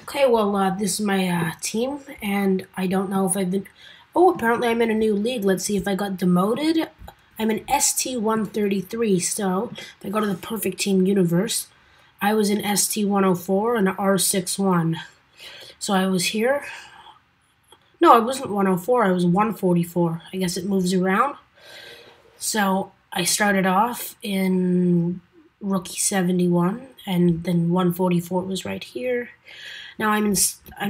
Okay, well, this is my team, and I don't know if I've been. Oh, apparently I'm in a new league. Let's see if I got demoted. I'm in ST-133, so if I go to the Perfect Team universe, I was in ST-104 and R61. So I was here. No, I wasn't 104, I was 144. I guess it moves around. So I started off in Rookie 71, and then 144 was right here. Now I'm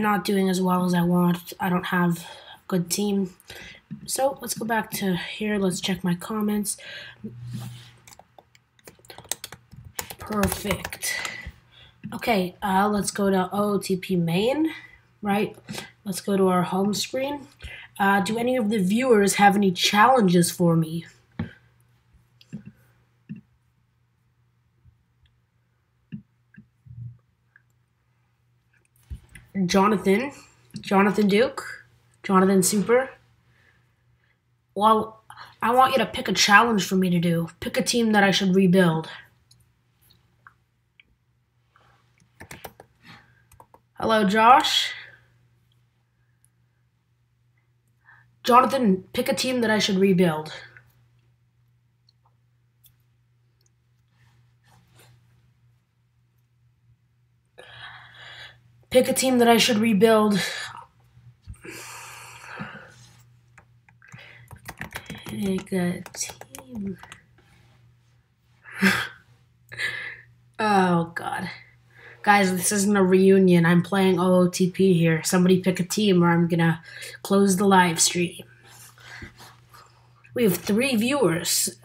not doing as well as I want. I don't have a good team. So let's go back to here. Let's check my comments. Perfect. Okay, let's go to OOTP main, right? Let's go to our home screen. Do any of the viewers have any challenges for me? Jonathan Duke, Jonathan Super. Well, I want you to pick a challenge for me to do. Pick a team that I should rebuild. Hello, Josh. Jonathan, pick a team that I should rebuild. Pick a team that I should rebuild. Pick a team. Oh, God. Guys, this isn't a reunion. I'm playing OOTP here. Somebody pick a team or I'm gonna close the live stream. We have 3 viewers.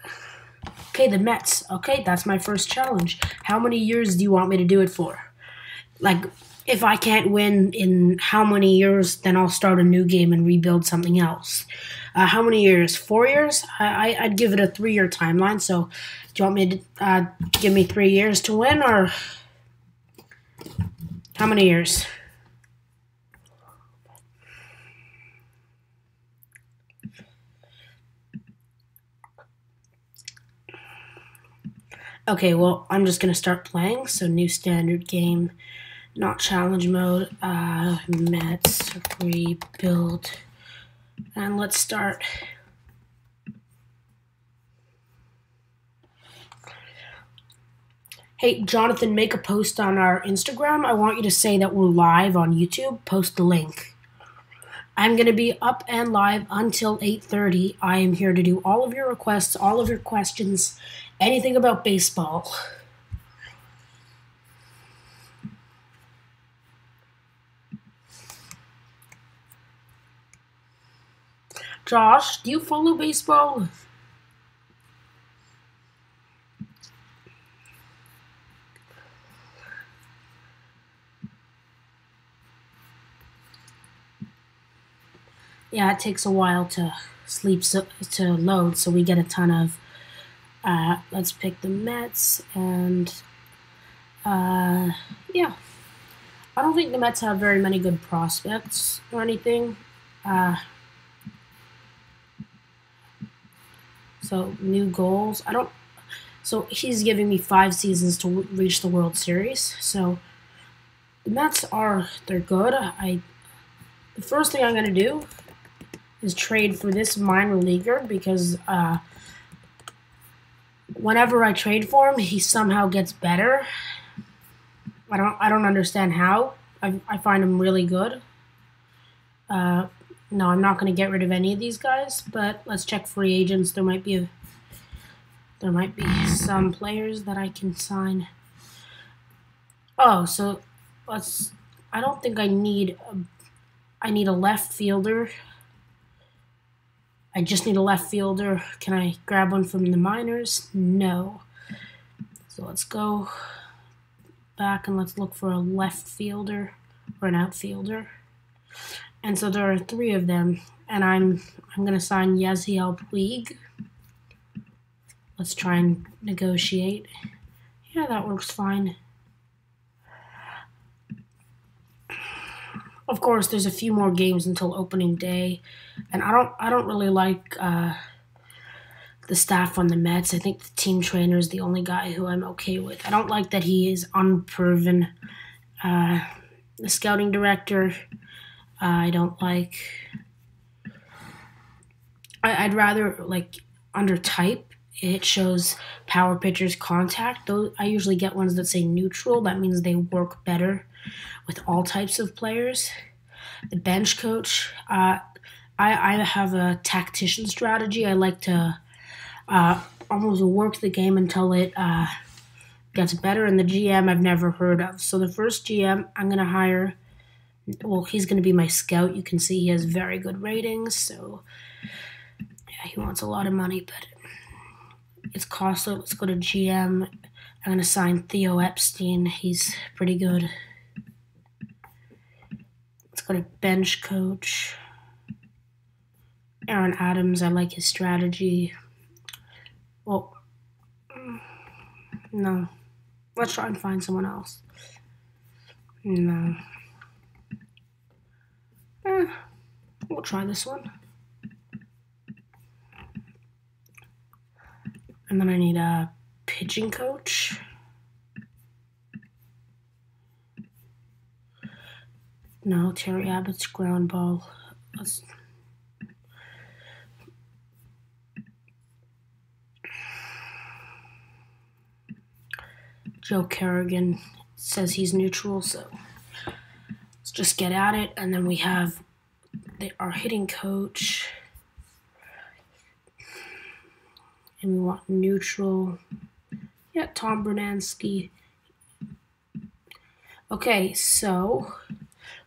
Okay, the Mets. Okay, that's my first challenge. How many years do you want me to do it for? Like, if I can't win in how many years, then I'll start a new game and rebuild something else. How many years? 4 years? I'd give it a 3-year timeline. So, do you want me to give me 3 years to win, or how many years? Okay, well, I'm just gonna start playing. So, new standard game. Not challenge mode, Mets, rebuild, and let's start. Hey, Jonathan, make a post on our Instagram. I want you to say that we're live on YouTube. Post the link. I'm going to be up and live until 8:30. I am here to do all of your requests, all of your questions, anything about baseball. Josh, do you follow baseball? Yeah, it takes a while to to load, so we get a ton of. Let's pick the Mets, and yeah, I don't think the Mets have very many good prospects or anything. So new goals. I don't. So he's giving me 5 seasons to reach the World Series. So the Mets they're good. The first thing I'm gonna do is trade for this minor leaguer because whenever I trade for him, he somehow gets better. I don't understand how. I find him really good. No, I'm not going to get rid of any of these guys, but let's check free agents. There might be some players that I can sign. Oh, so I don't think I need a left fielder. I just need a left fielder. Can I grab one from the minors? No. So let's go back and let's look for a left fielder or an outfielder. And so there are 3 of them, and I'm gonna sign Yasiel Puig. Let's try and negotiate. Yeah, that works fine. Of course, there's a few more games until opening day, and I don't really like the staff on the Mets. I think the team trainer is the only guy who I'm okay with. I don't like that he is unproven. The scouting director, I don't like. I'd rather, like, under type, it shows power pitchers contact. Those I usually get ones that say neutral. That means they work better with all types of players. The bench coach, I have a tactician strategy. I like to almost work the game until it gets better. And the GM I've never heard of. So the first GM I'm going to hire, well, he's going to be my scout. You can see he has very good ratings. So yeah, he wants a lot of money, but it's costly. Let's go to GM. I'm going to sign Theo Epstein. He's pretty good. Let's go to bench coach. Aaron Adams, I like his strategy. Well, no. Let's try and find someone else. No. We'll try this one. And then I need a pitching coach. No, Terry Abbott's ground ball. Joe Kerrigan says he's neutral, so let's just get at it. And then we have our hitting coach. And we want neutral. Yeah, Tom Bernansky. Okay, so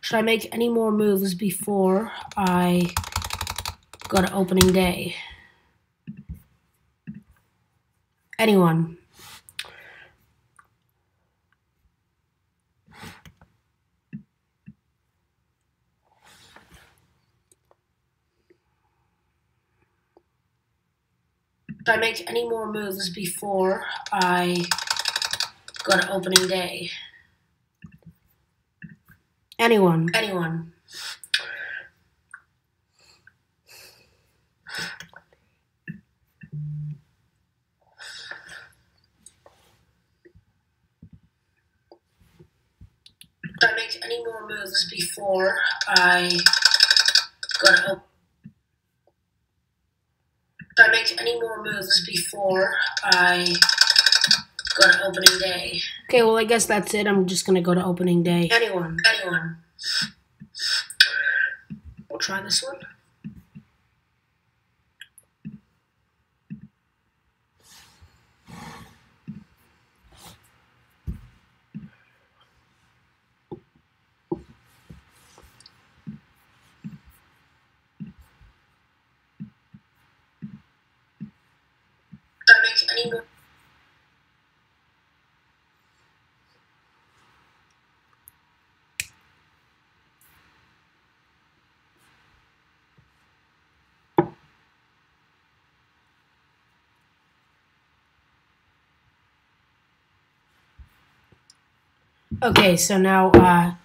should I make any more moves before I go to opening day? Anyone? Should I make any more moves before I go to opening day? Anyone? Anyone? Should I make any more moves before I go to Should I make any more moves before I go to opening day? Okay, well, I guess that's it. I'm just going to go to opening day. Anyone? Anyone? We'll try this one. Should I make any more? Okay, so now I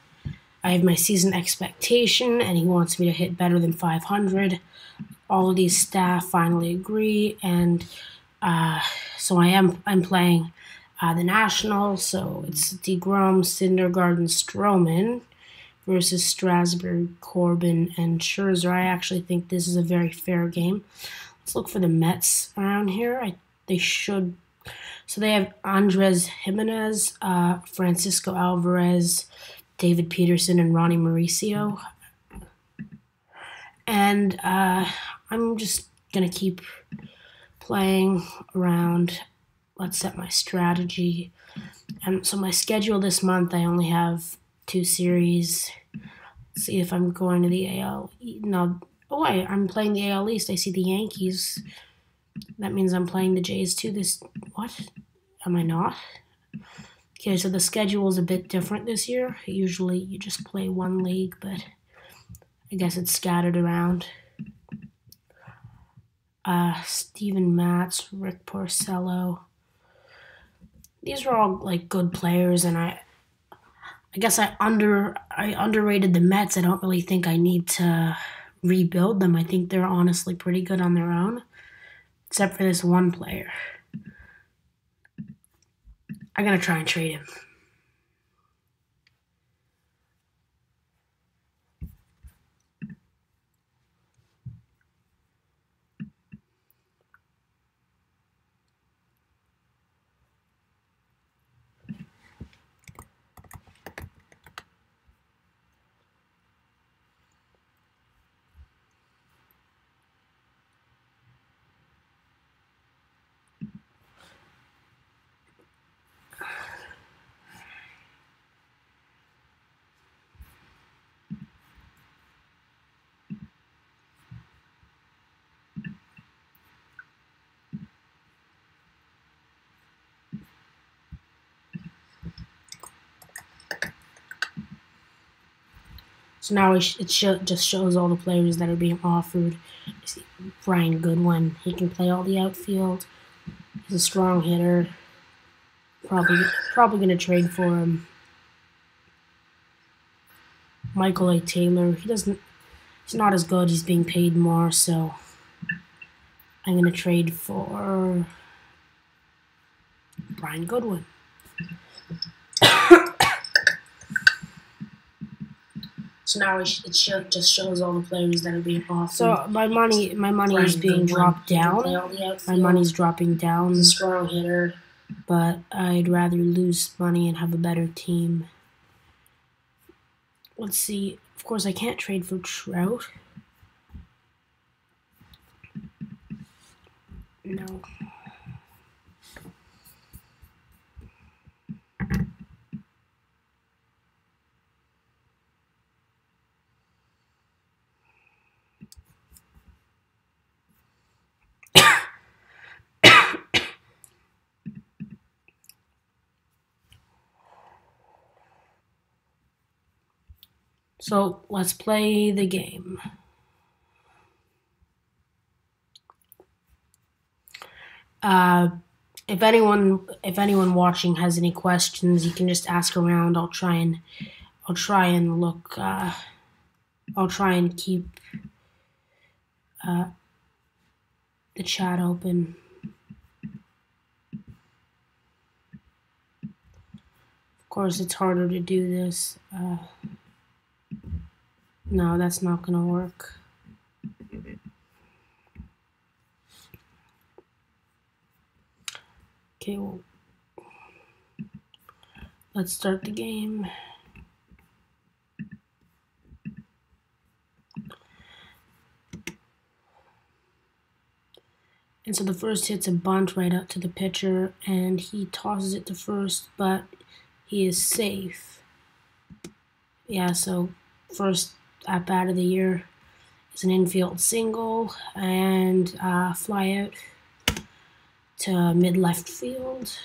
have my season expectation, and he wants me to hit better than 500. All of these staff finally agree, and so I'm playing the Nationals. So it's DeGrom, Syndergaard, Stroman versus Strasburg, Corbin, and Scherzer. I actually think this is a very fair game. Let's look for the Mets around here. They should. So they have Andres Jimenez, Francisco Alvarez, David Peterson, and Ronnie Mauricio. And I'm just going to keep playing around. Let's set my strategy. And so my schedule this month, I only have 2 series. Let's see if I'm going to the AL. No, I'm playing the AL East. I see the Yankees. That means I'm playing the Jays too. What? Am I not? Okay, so the schedule is a bit different this year. Usually you just play one league, but I guess it's scattered around. Steven Matz, Rick Porcello. These are all like good players, and I guess I underrated the Mets. I don't really think I need to rebuild them. I think they're honestly pretty good on their own, except for this one player. I'm gonna try and trade him. So now just shows all the players that are being offered. See Brian Goodwin, he can play all the outfield. He's a strong hitter. Probably gonna trade for him. Michael A. Taylor, he's not as good. He's being paid more, so I'm gonna trade for Brian Goodwin. So now just shows all the players that are being offered. So my money is being dropped down. My money's dropping down. He's a strong hitter, but I'd rather lose money and have a better team. Let's see. Of course, I can't trade for Trout. No. So let's play the game. If anyone watching has any questions, you can just ask around. I'll try and look. I'll try and keep the chat open. Of course, it's harder to do this. No, that's not gonna work. Okay, well, let's start the game. And so the first hit's a bunt right out to the pitcher, and he tosses it to first, but he is safe. Yeah, so first at bat of the year is an infield single and fly out to mid-left field.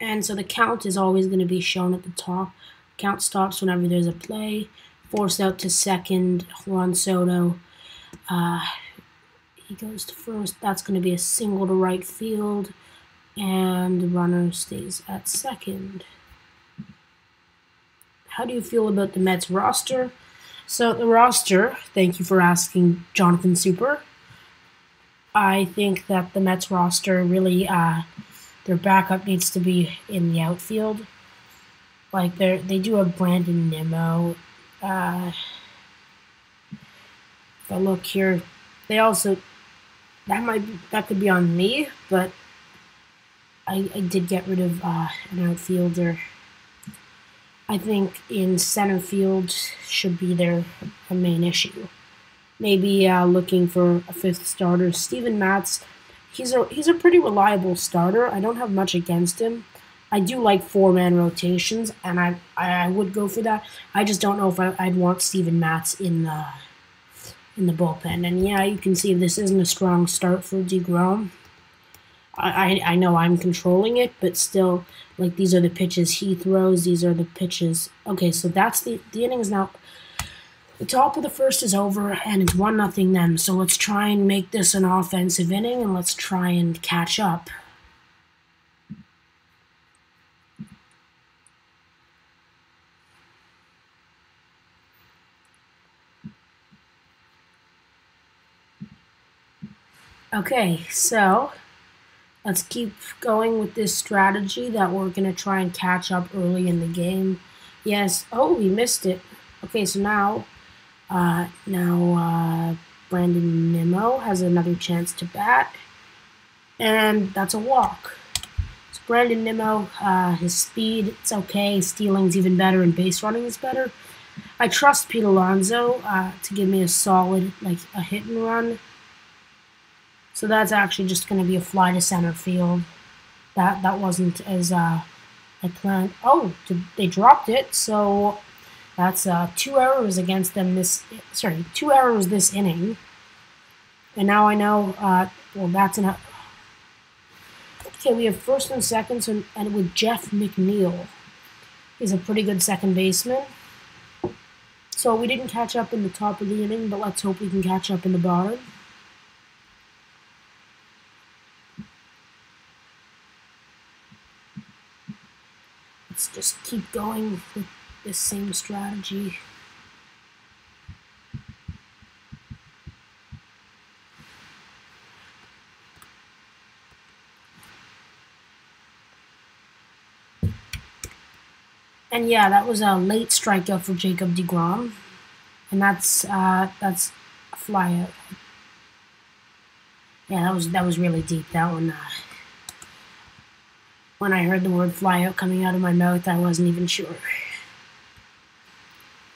And so the count is always going to be shown at the top. Count stops whenever there's a play. Forced out to second, Juan Soto. He goes to first. That's going to be a single to right field. And the runner stays at second. How do you feel about the Mets roster? So the roster, thank you for asking, Jonathan Super. I think that the Mets roster really, their backup needs to be in the outfield. Like they do have Brandon Nimmo. If I look here, they also that could be on me, but I did get rid of an outfielder. I think in center field should be their main issue. Maybe looking for a fifth starter. Steven Matz, he's a pretty reliable starter. I don't have much against him. I do like four-man rotations, and I would go for that. I just don't know if I'd want Steven Matz in the bullpen. And yeah, you can see this isn't a strong start for DeGrom. I know I'm controlling it, but still, like, these are the pitches he throws. These are the pitches. Okay, so that's the innings now. The top of the first is over, and it's 1-0 then. So let's try and make this an offensive inning, and let's try and catch up. Okay, so let's keep going with this strategy that we're going to try and catch up early in the game. Yes. Oh, we missed it. Okay, so now Brandon Nimmo has another chance to bat, and that's a walk. So Brandon Nimmo, his speed, it's okay. Stealing's even better, and base running is better. I trust Pete Alonso to give me a solid, like, a hit and run. So that's actually just going to be a fly to center field. That wasn't as I planned. Oh, they dropped it. So that's 2 errors against them 2 errors this inning. And now I know. Well, that's enough. Okay, we have first and second, and with Jeff McNeil, he's a pretty good second baseman. So we didn't catch up in the top of the inning, but let's hope we can catch up in the bottom. Let's just keep going with this same strategy. And yeah, that was a late strikeout for Jacob deGrom, and that's a flyout. Yeah, that was really deep. That one. When I heard the word flyout coming out of my mouth, I wasn't even sure.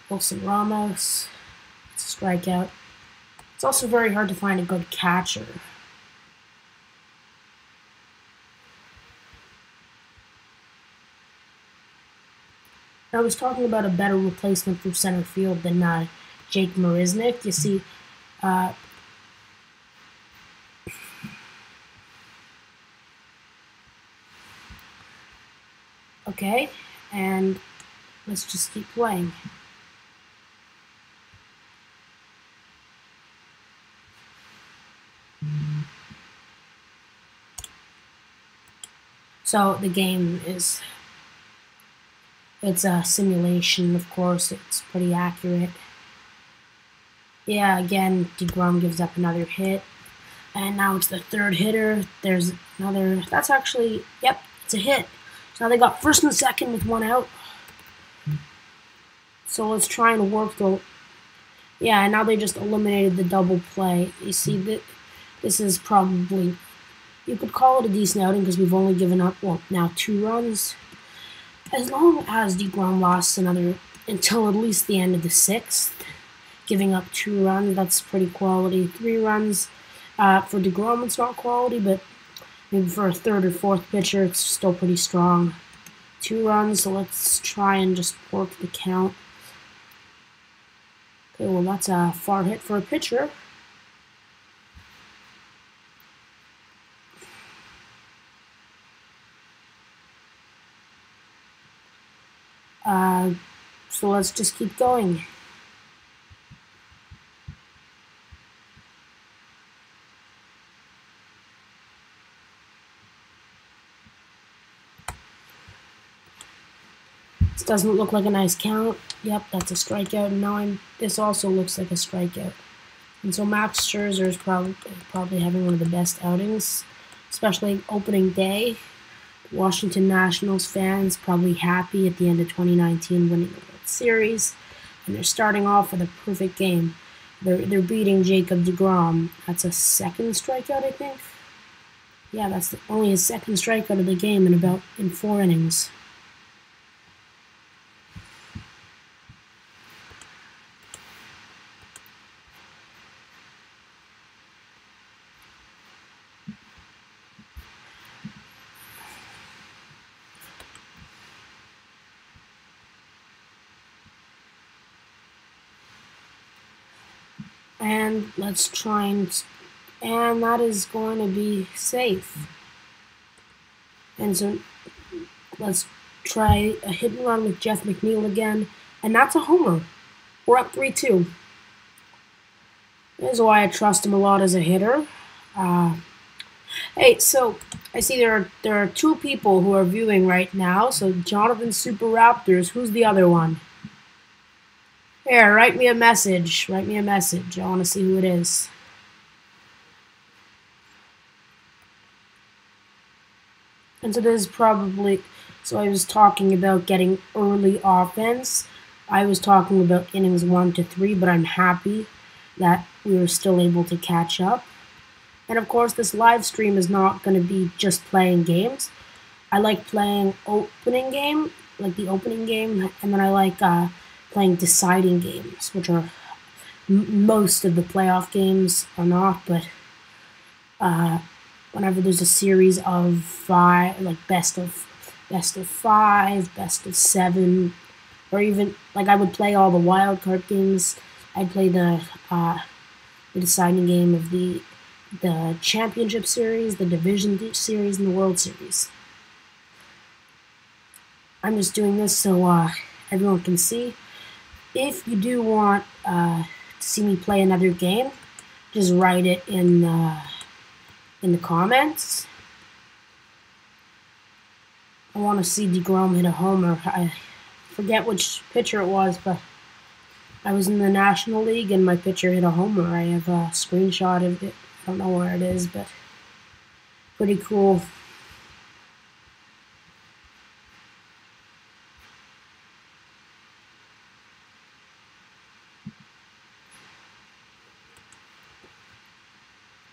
Wilson Ramos, it's a strikeout. It's also very hard to find a good catcher. I was talking about a better replacement for center field than Jake Marisnick. You see, okay, and let's just keep playing. So the game is, it's a simulation, of course. It's pretty accurate. Yeah, again, deGrom gives up another hit. And now it's the third hitter. There's another, that's actually, yep, it's a hit. So now they got first and second with one out. So let's try and work the, yeah, and now they just eliminated the double play. You see, that this is probably, you could call it a decent outing because we've only given up, well, now 2 runs. As long as deGrom lost another, until at least the end of the 6th, giving up 2 runs, that's pretty quality. 3 runs for deGrom, it's not quality, but maybe for a 3rd or 4th pitcher, it's still pretty strong. 2 runs, so let's try and just work the count. Okay, well, that's a far hit for a pitcher. So let's just keep going. This doesn't look like a nice count. Yep, that's a strikeout. And now this also looks like a strikeout. And so Max Scherzer is probably having one of the best outings, especially opening day. Washington Nationals fans probably happy at the end of 2019 winning the World Series, and they're starting off with a perfect game. They're beating Jacob deGrom. That's a 2nd strikeout, I think. Yeah, that's only his 2nd strikeout of the game in 4 innings. And let's try and that is going to be safe. And so let's try a hit and run with Jeff McNeil again, and that's a homer. We're up 3-2. This is why I trust him a lot as a hitter. Hey, so I see there are 2 people who are viewing right now. So Jonathan Super Raptors, who's the other one? Here, write me a message. Write me a message. I want to see who it is. And so this is probably, so I was talking about getting early offense. I was talking about innings 1 to 3, but I'm happy that we were still able to catch up. And of course, this live stream is not going to be just playing games. I like playing opening game, like the opening game, and then I like playing deciding games, which are most of the playoff games are not, but whenever there's a series of 5, like best of 5, best of 7, or even like I would play all the wild card games. I'd play the deciding game of the championship series, the division series, and the World Series. I'm just doing this so everyone can see. If you do want to see me play another game, just write it in the comments. I want to see DeGrom hit a homer. I forget which pitcher it was, but I was in the National League and my pitcher hit a homer. I have a screenshot of it. I don't know where it is, but pretty cool.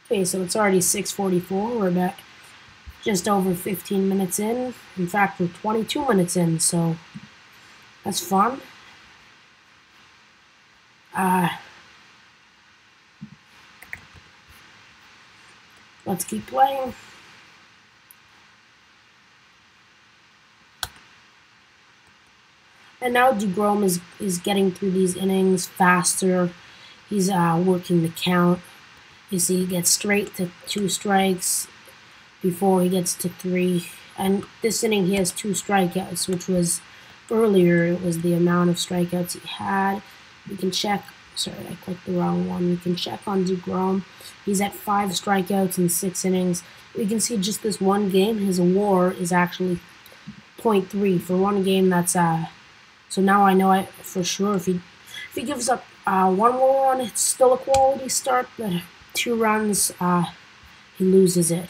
Okay, so it's already 6:44. We're about just over 15 minutes in. In fact, we're 22 minutes in, so that's fun. Let's keep playing. And now DeGrom is getting through these innings faster. He's working the count. You see, he gets straight to 2 strikes before he gets to 3. And this inning, he has 2 strikeouts, which was earlier. It was the amount of strikeouts he had. We can check. Sorry, I clicked the wrong one. We can check on DeGrom. He's at 5 strikeouts in 6 innings. We can see just this one game, his WAR is actually 0.3 for one game. That's so now I know for sure if he gives up 1 more run, it's still a quality start. But 2 runs, he loses it.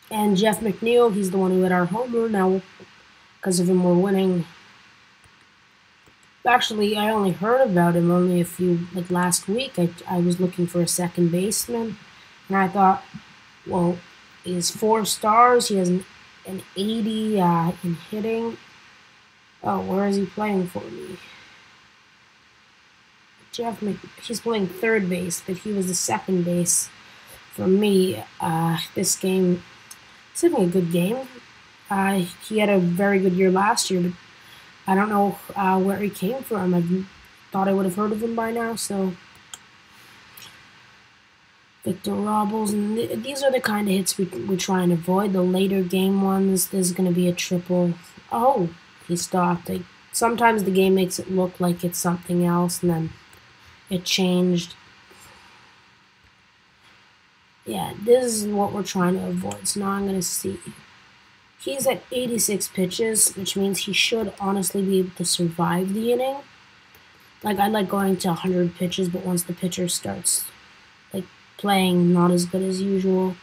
And Jeff McNeil, he's the one who hit our homer. Now, because of him, we're winning. Actually, I only heard about him only last week. I was looking for a second baseman, and I thought, well, he has 4 stars. He has an 80 in hitting. Oh, where is he playing for me? He's playing third base, but he was the second base for me. This game, he's having a good game. He had a very good year last year, but I don't know where he came from. I thought I would have heard of him by now. So Victor Robles, and these are the kind of hits we try and avoid. The later game ones, there's going to be a triple. Oh, he stopped. Sometimes the game makes it look like it's something else, and then it changed. Yeah, this is what we're trying to avoid. So now I'm going to see. He's at 86 pitches, which means he should honestly be able to survive the inning. I like going to 100 pitches, but once the pitcher starts playing not as good as usual,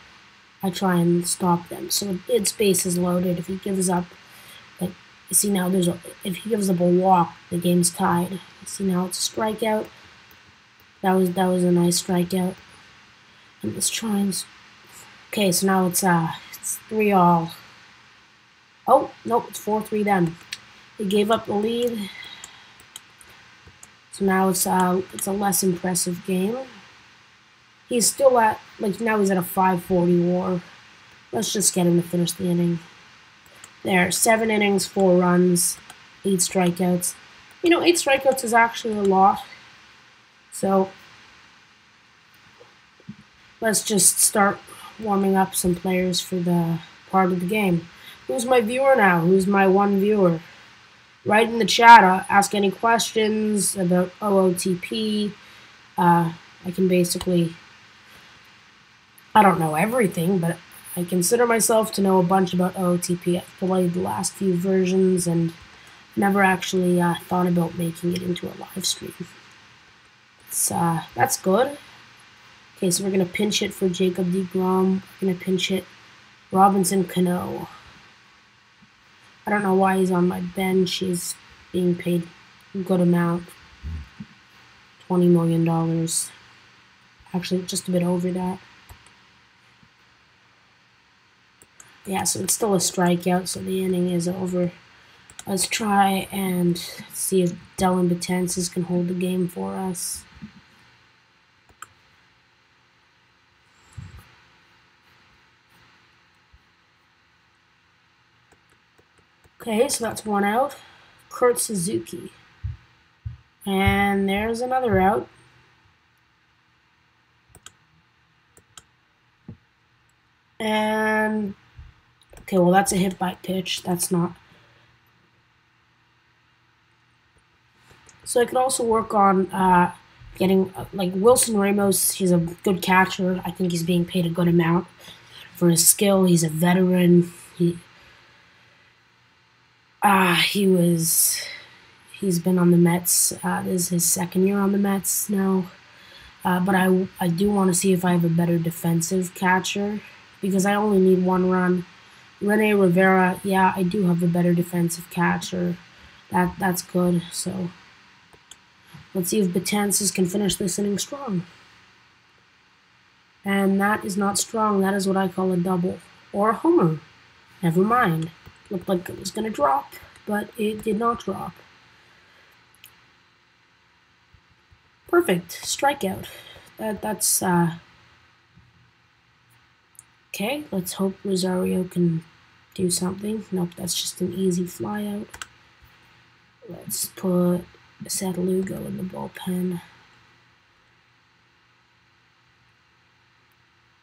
I try and stop them. So its base is loaded. If he gives up, you see now if he gives up a walk, the game's tied. You see now it's a strikeout. That was a nice strikeout. And let's try and. Okay, so now it's 3-all. Oh nope, it's 4-3 then. He gave up the lead. So now it's a less impressive game. He's still at now he's at a 540 WAR. Let's just get him to finish the inning. There, 7 innings, 4 runs, 8 strikeouts. 8 strikeouts is actually a lot. So let's just start warming up some players for the part of the game. Who's my viewer now? Who's my one viewer? Write in the chat. Ask any questions about OOTP. I can basically. I don't know everything, but I consider myself to know a bunch about OOTP. I've played the last few versions and never actually thought about making it into a live stream. That's good. Okay, so we're going to pinch it for Jacob DeGrom. We're going to pinch it Robinson Cano. I don't know why he's on my bench. He's being paid a good amount. $20 million. Actually, just a bit over that. Yeah, so it's still a strikeout, so the inning is over. Let's try and see if Dylan Betances can hold the game for us. Okay, so that's 1 out. Kurt Suzuki. And there's another out. And okay, well that's a hit by pitch. That's not So I could also work on getting like Wilson Ramos. He's a good catcher. I think he's being paid a good amount for his skill. He's a veteran. He was. He's been on the Mets. This is his second year on the Mets now. But I do want to see if I have a better defensive catcher because I only need one run. Rene Rivera, yeah, I do have a better defensive catcher. That's good. So let's see if Betances can finish this inning strong. And that is not strong. That is what I call a double or a homer. Never mind. Looked like it was going to drop, but it did not drop. Perfect. Strikeout. That's okay. Let's hope Rosario can do something. Nope, that's just an easy flyout. Let's put Seth Lugo in the bullpen.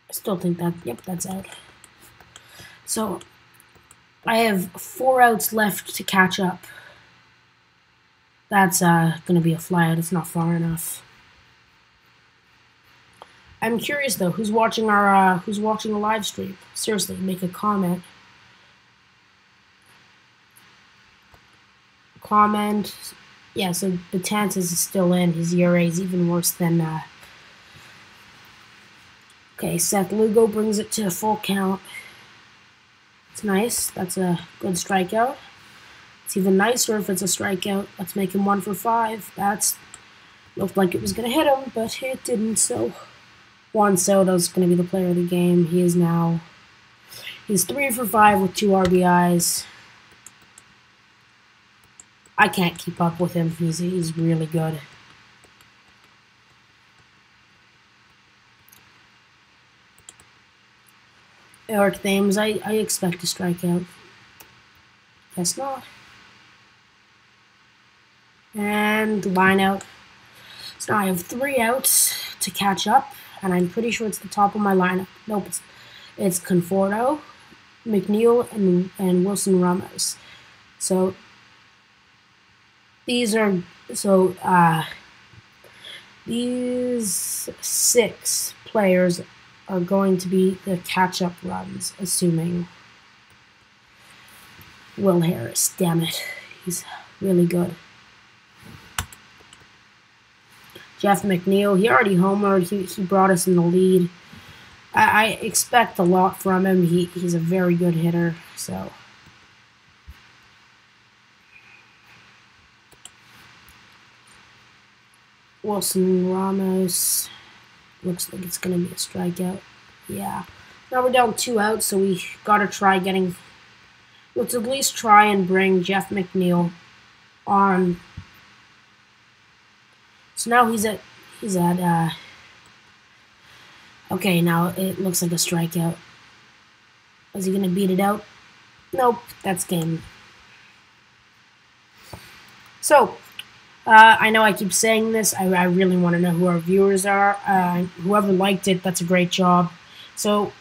I still think that, yep, that's out. So I have 4 outs left to catch up. That's going to be a flyout. It's not far enough. I'm curious though, who's watching the live stream? Seriously, make a comment. Yeah, so Betances is still in. His ERA is even worse than okay, Seth Lugo brings it to a full count. It's nice. That's a good strikeout. It's even nicer if it's a strikeout. Let's make him 1 for 5. That's looked like it was going to hit him, but it didn't. So Juan Soto's going to be the player of the game. He's 3 for 5 with 2 RBIs. I can't keep up with him. He's really good. Eric Thames, I expect a strikeout. Guess not. And line out. So now I have 3 outs to catch up, and I'm pretty sure it's the top of my lineup. Nope, it's Conforto, McNeil, and Wilson Ramos. So these 6 players are going to be the catch-up runs, assuming Will Harris. Damn it, he's really good. Jeff McNeil, he already homered. He brought us in the lead. I expect a lot from him. He's a very good hitter. So Wilson Ramos looks like it's going to be a strikeout. Yeah. Now we're down 2 outs, so we got to try getting. Let's at least try and bring Jeff McNeil on. So now he's at okay, now it looks like a strikeout. Is he going to beat it out? Nope, that's game. So, I know I keep saying this. I really want to know who our viewers are. Whoever liked it, that's a great job. So,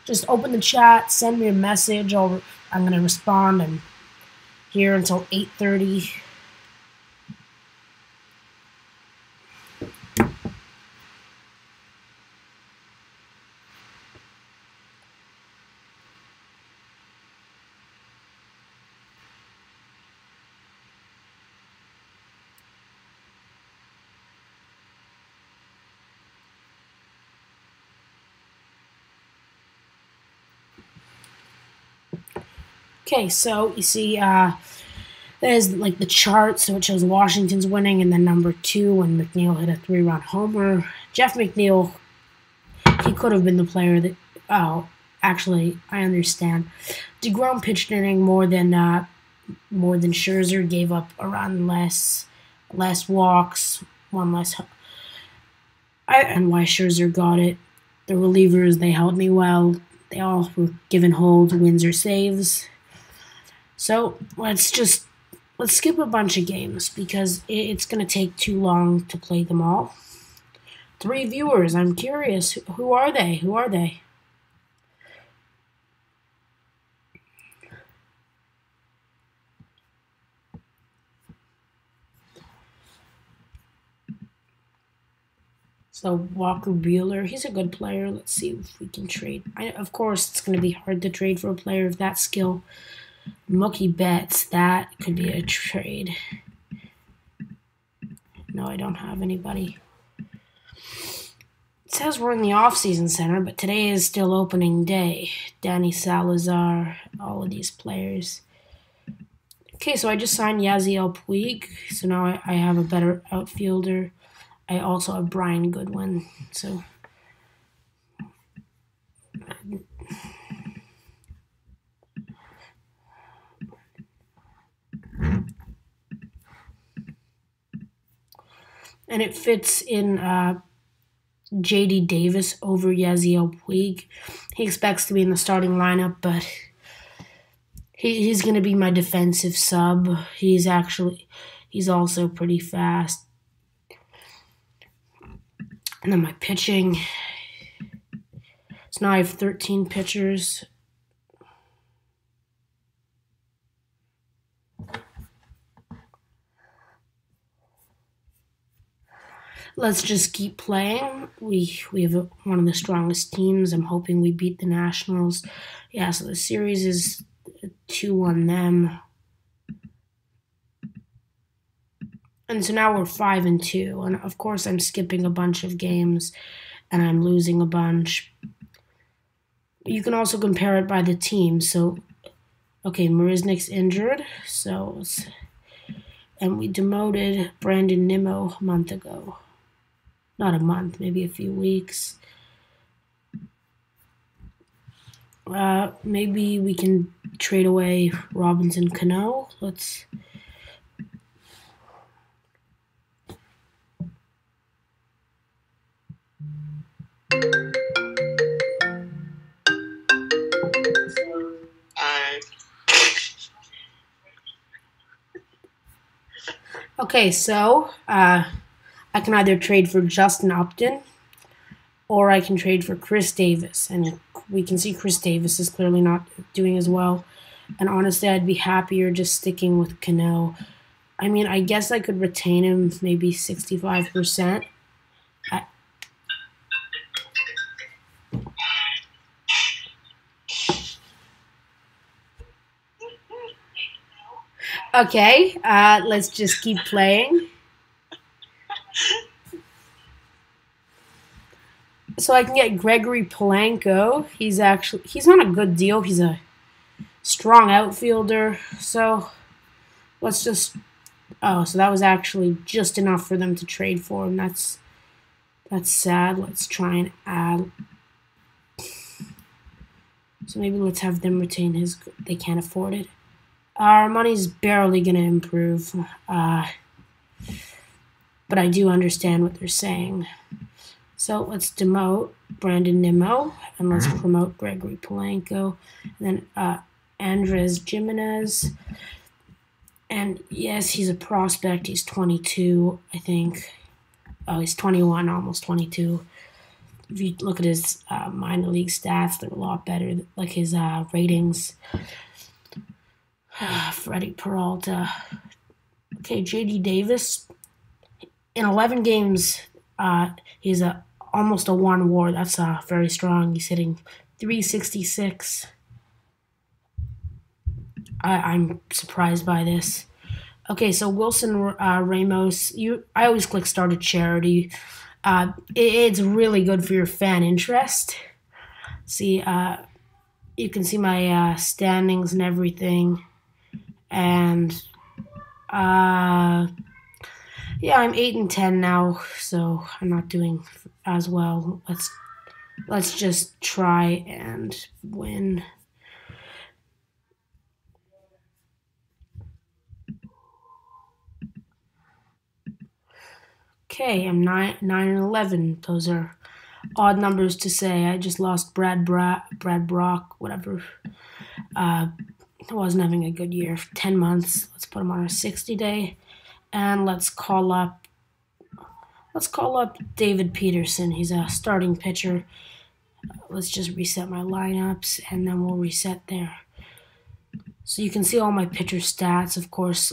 just open the chat, send me a message. I'm going to respond. I'm here until 8:30. Okay, so you see, there's like the chart, so it shows Washington's winning, and then number 2 when McNeil hit a 3-run homer. Jeff McNeil, he could have been the player that. Oh, actually, I understand. DeGrom pitched an inning more than Scherzer, gave up a run less walks, 1 less. And why Scherzer got it. The relievers, they held me well. They all were given holds, wins, or saves. So let's skip a bunch of games because it's going to take too long to play them all. 3 viewers. I'm curious. Who are they? Who are they? So Walker Buehler, he's a good player. Let's see if we can trade. Of course, it's going to be hard to trade for a player of that skill. Mookie Betts, that could be a trade. No, I don't have anybody. It says we're in the off-season center, but today is still opening day. Danny Salazar, all of these players. Okay, so I just signed Yasiel Puig, so now I have a better outfielder. I also have Brian Goodwin, so... And it fits in J.D. Davis over Yasiel Puig. He expects to be in the starting lineup, but he's going to be my defensive sub. He's also pretty fast. And then my pitching. So now I have 13 pitchers. Let's just keep playing. We have one of the strongest teams. I'm hoping we beat the Nationals. Yeah, so the series is 2-1 them. And so now we're 5-2. And of course I'm skipping a bunch of games and I'm losing a bunch. You can also compare it by the team. So, okay, Marisnik's injured. And we demoted Brandon Nimmo a month ago. Not a month, maybe a few weeks. Maybe we can trade away Robinson Cano. Let's... Okay, so I can either trade for Justin Upton or I can trade for Chris Davis. And we can see Chris Davis is clearly not doing as well. And honestly, I'd be happier just sticking with Cano. I mean, I guess I could retain him maybe 65%. Okay, let's just keep playing. So I can get Gregory Polanco. He's on a good deal. He's a strong outfielder. So let's just... Oh, so that was actually just enough for them to trade for him. That's sad. Let's try and add... So maybe let's have them retain his... They can't afford it. Our money's barely going to improve. But I do understand what they're saying. So let's demote Brandon Nimmo, and let's promote Gregory Polanco, and then Andres Jimenez. And yes, he's a prospect. He's 22, I think. Oh, he's 21, almost 22. If you look at his minor league stats, they're a lot better. Like his ratings. Freddie Peralta. Okay, J.D. Davis. In 11 games, he's almost a 1 WAR. That's very strong. He's hitting .366. I'm surprised by this. Okay, so Wilson Ramos. I always click Start a Charity. It's really good for your fan interest. See, you can see my standings and everything. And yeah, I'm 8-10 now, so I'm not doing as well. Let's just try and win. Okay, I'm 9-11. Those are odd numbers to say. I just lost Brad Brock, whatever. I wasn't having a good year. 10 months. Let's put him on a 60-day. And let's call up David Peterson. He's a starting pitcher. Let's just reset my lineups, and then we'll reset there. So you can see all my pitcher stats. Of course,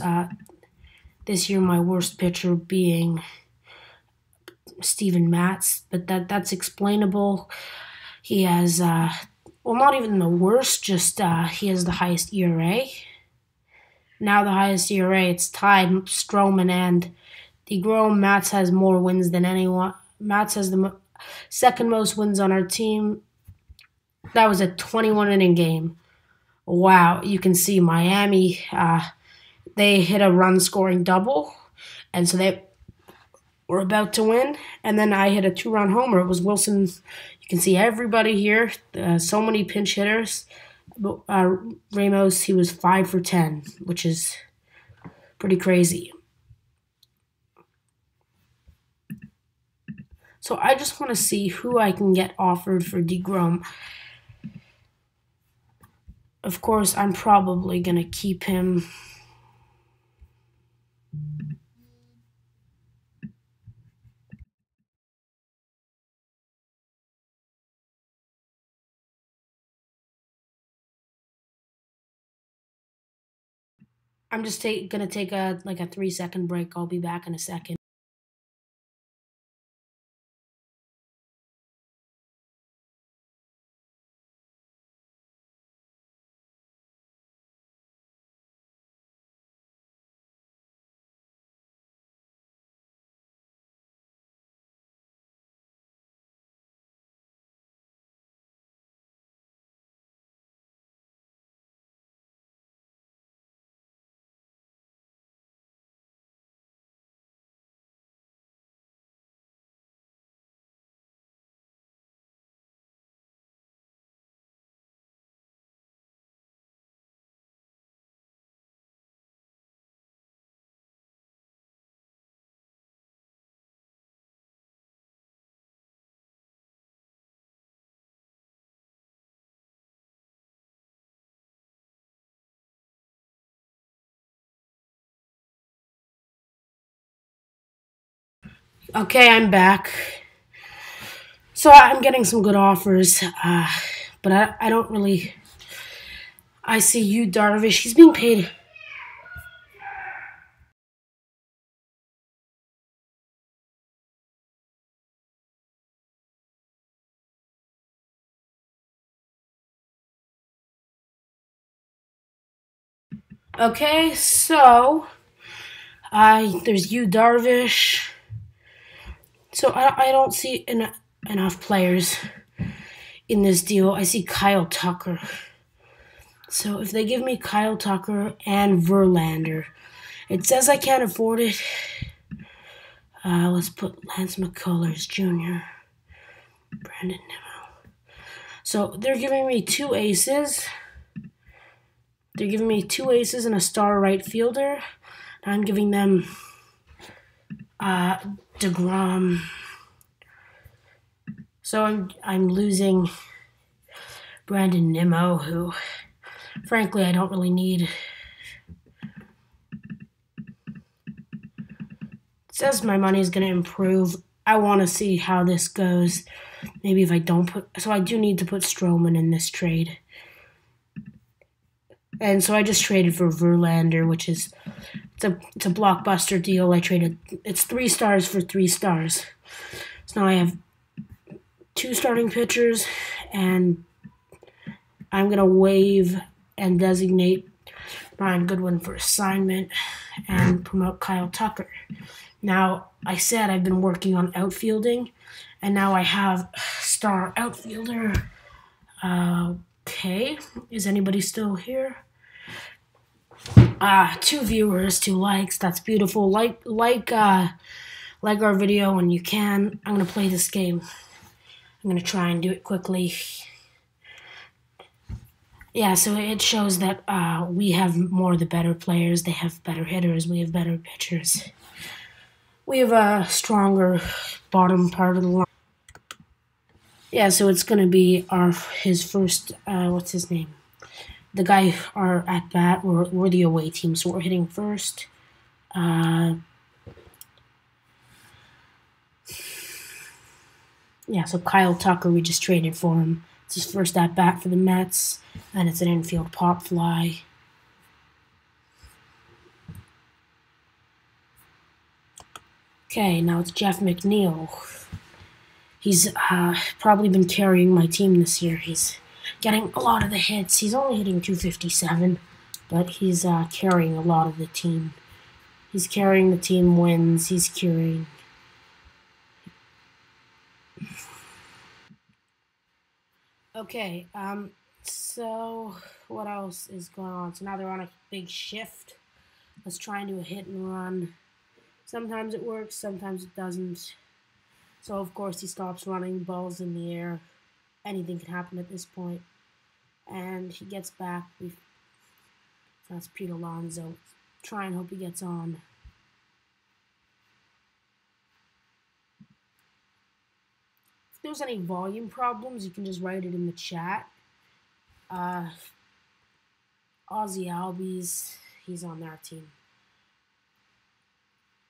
this year my worst pitcher being Steven Matz, but that's explainable. He has, well, not even the worst, just he has the highest ERA. Now the highest ERA, it's tied Stroman and DeGrom. Matz has more wins than anyone. Matz has the second most wins on our team. That was a 21-inning game. Wow, you can see Miami, they hit a run-scoring double, and so they were about to win, and then I hit a 2-run homer. It was Wilson. You can see everybody here, so many pinch hitters. Ramos, he was 5 for 10, which is pretty crazy. So I just want to see who I can get offered for DeGrom. Of course, I'm probably going to keep him. I'm just going to take a 3-second break. I'll be back in a second. Okay, I'm back. So I'm getting some good offers, but I don't really. I see Yu Darvish. He's being paid. Okay, so there's Yu Darvish. So I don't see enough players in this deal. I see Kyle Tucker. So if they give me Kyle Tucker and Verlander, it says I can't afford it. Let's put Lance McCullers Jr., Brandon Nimmo. So they're giving me 2 aces. They're giving me 2 aces and a star right fielder. I'm giving them DeGrom. So I'm losing Brandon Nimmo, who, frankly, I don't really need. It says my money is going to improve. I want to see how this goes. Maybe if I don't put. So I do need to put Stroman in this trade. And so I just traded for Verlander, which is it's a blockbuster deal. It's 3 stars for 3 stars. So now I have 2 starting pitchers, and I'm gonna waive and designate Brian Goodwin for assignment and promote Kyle Tucker. Now, I said I've been working on outfielding, and now I have star outfielder. Okay, is anybody still here? 2 viewers, 2 likes. That's beautiful. Like our video when you can. I'm gonna play this game. I'm gonna try and do it quickly. Yeah, so it shows that we have more of the better players. They have better hitters. We have better pitchers. We have a stronger bottom part of the line. Yeah, so it's gonna be his first. What's his name? The guy are at bat. We're the away team, so we're hitting first. Yeah, so Kyle Tucker, we just traded for him. It's his first at bat for the Mets, and it's an infield pop fly. Okay, now it's Jeff McNeil. He's probably been carrying my team this year. He's getting a lot of the hits. He's only hitting 257, but he's carrying a lot of the team. He's carrying the team wins. He's carrying. Okay, so what else is going on? So now they're on a big shift. Let's try and do a hit and run. Sometimes it works, sometimes it doesn't. So of course he stops running, balls in the air. Anything can happen at this point. And he gets back. That's Pete Alonso. Try and hope he gets on. If there's any volume problems, you can just write it in the chat. Ozzy Albies, he's on their team.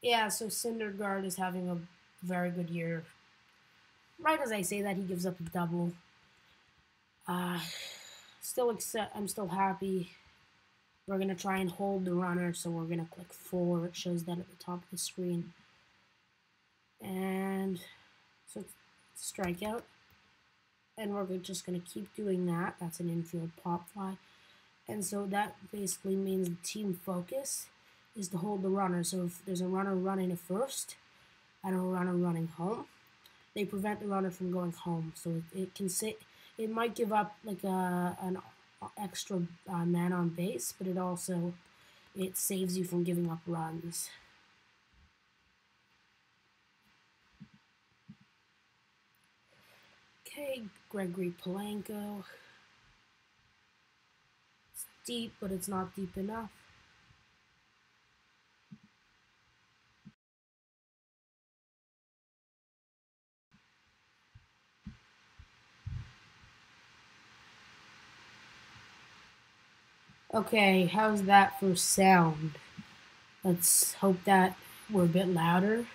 Yeah, so Syndergaard is having a very good year. Right as I say that, he gives up a double. I'm still happy. We're going to try and hold the runner, so we're going to click 4. It shows that at the top of the screen. And so it's strikeout. And we're just going to keep doing that. That's an infield pop fly. And so that basically means the team focus is to hold the runner. So if there's a runner running to first and a runner running home, they prevent the runner from going home. So it might give up like an extra man on base, but it saves you from giving up runs. Okay, Gregory Polanco. It's deep, but it's not deep enough. Okay, how's that for sound? Let's hope that we're a bit louder.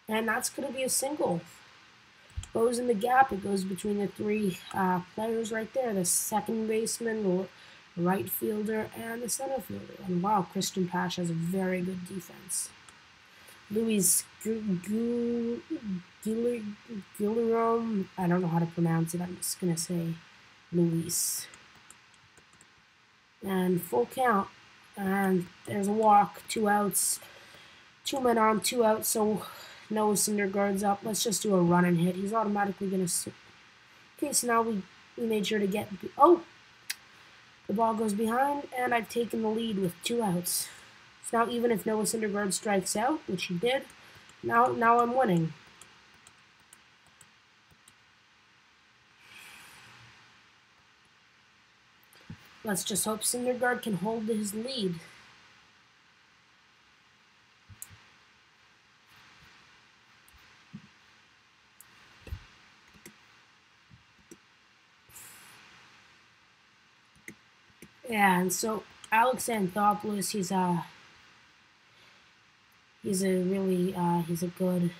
And that's going to be a single. Goes in the gap. It goes between the 3 players right there. The second baseman, the right fielder, and the center fielder. And wow, Christian Pash has a very good defense. Luis Guillermo, I don't know how to pronounce it. I'm just going to say Luis. And full count. And there's a walk, 2 outs. 2 men on, 2 outs, so Noah Syndergaard's up. Let's just do a run and hit. He's automatically going to... Okay, so now we made sure to get... Oh! The ball goes behind, and I've taken the lead with 2 outs. So now even if Noah Syndergaard strikes out, which he did, now I'm winning. Let's just hope Syndergaard can hold his lead. Yeah, and so Alex Anthopoulos, he's a good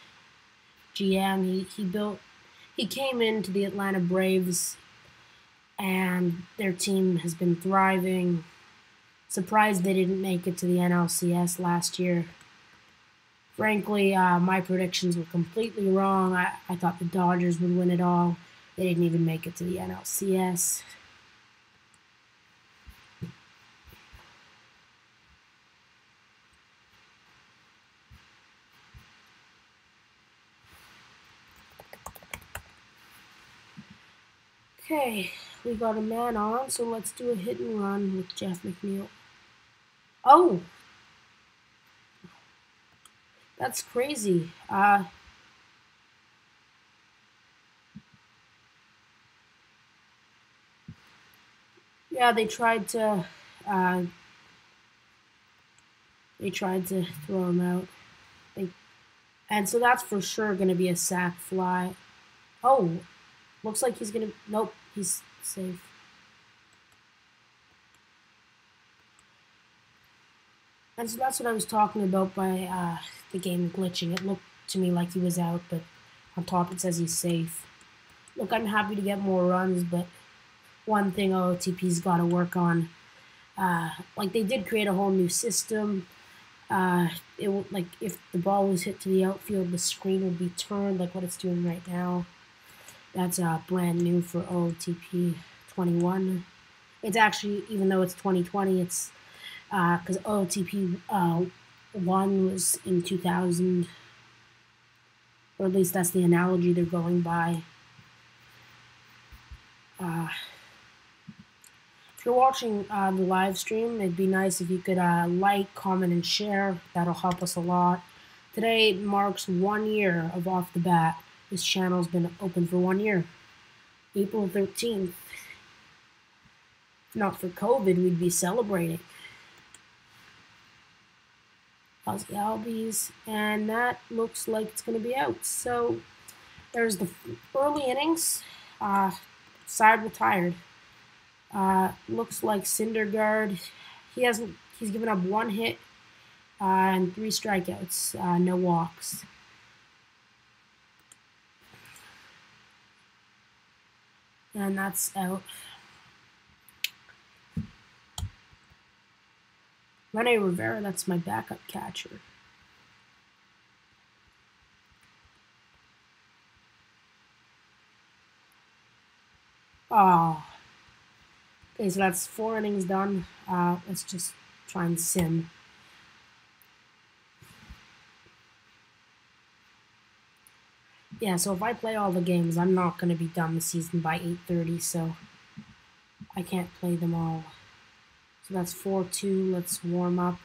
GM. He came into the Atlanta Braves, and their team has been thriving. Surprised they didn't make it to the NLCS last year. Frankly, my predictions were completely wrong. I thought the Dodgers would win it all. They didn't even make it to the NLCS. Okay, we got a man on, so let's do a hit and run with Jeff McNeil. Oh! That's crazy. Yeah, they tried to throw him out. And so that's for sure going to be a sac fly. Oh, looks like he's going to... Nope, he's safe. And so that's what I was talking about by the game glitching. It looked to me like he was out, but on top it says he's safe. Look, I'm happy to get more runs, but one thing OOTP's got to work on, like they did create a whole new system. It would, like, if the ball was hit to the outfield, the screen would be turned like what it's doing right now. That's brand new for OOTP 21. It's actually, even though it's 2020, it's because OOTP 1 was in 2000, or at least that's the analogy they're going by. If you're watching the live stream, it'd be nice if you could like, comment, and share. That'll help us a lot. Today marks 1 year of Off the Bat. This channel's been open for 1 year. April 13th. If not for COVID, we'd be celebrating. Ozzy Albies, and that looks like it's going to be out. So there's the early innings. Side retired. Looks like Syndergaard. He's given up 1 hit and 3 strikeouts, no walks. And that's out. Rene Rivera, that's my backup catcher. Oh. Okay, so that's 4 innings done. Let's just try and sim. Yeah, so if I play all the games, I'm not going to be done the season by 8:30, so I can't play them all. So that's 4-2. Let's warm up.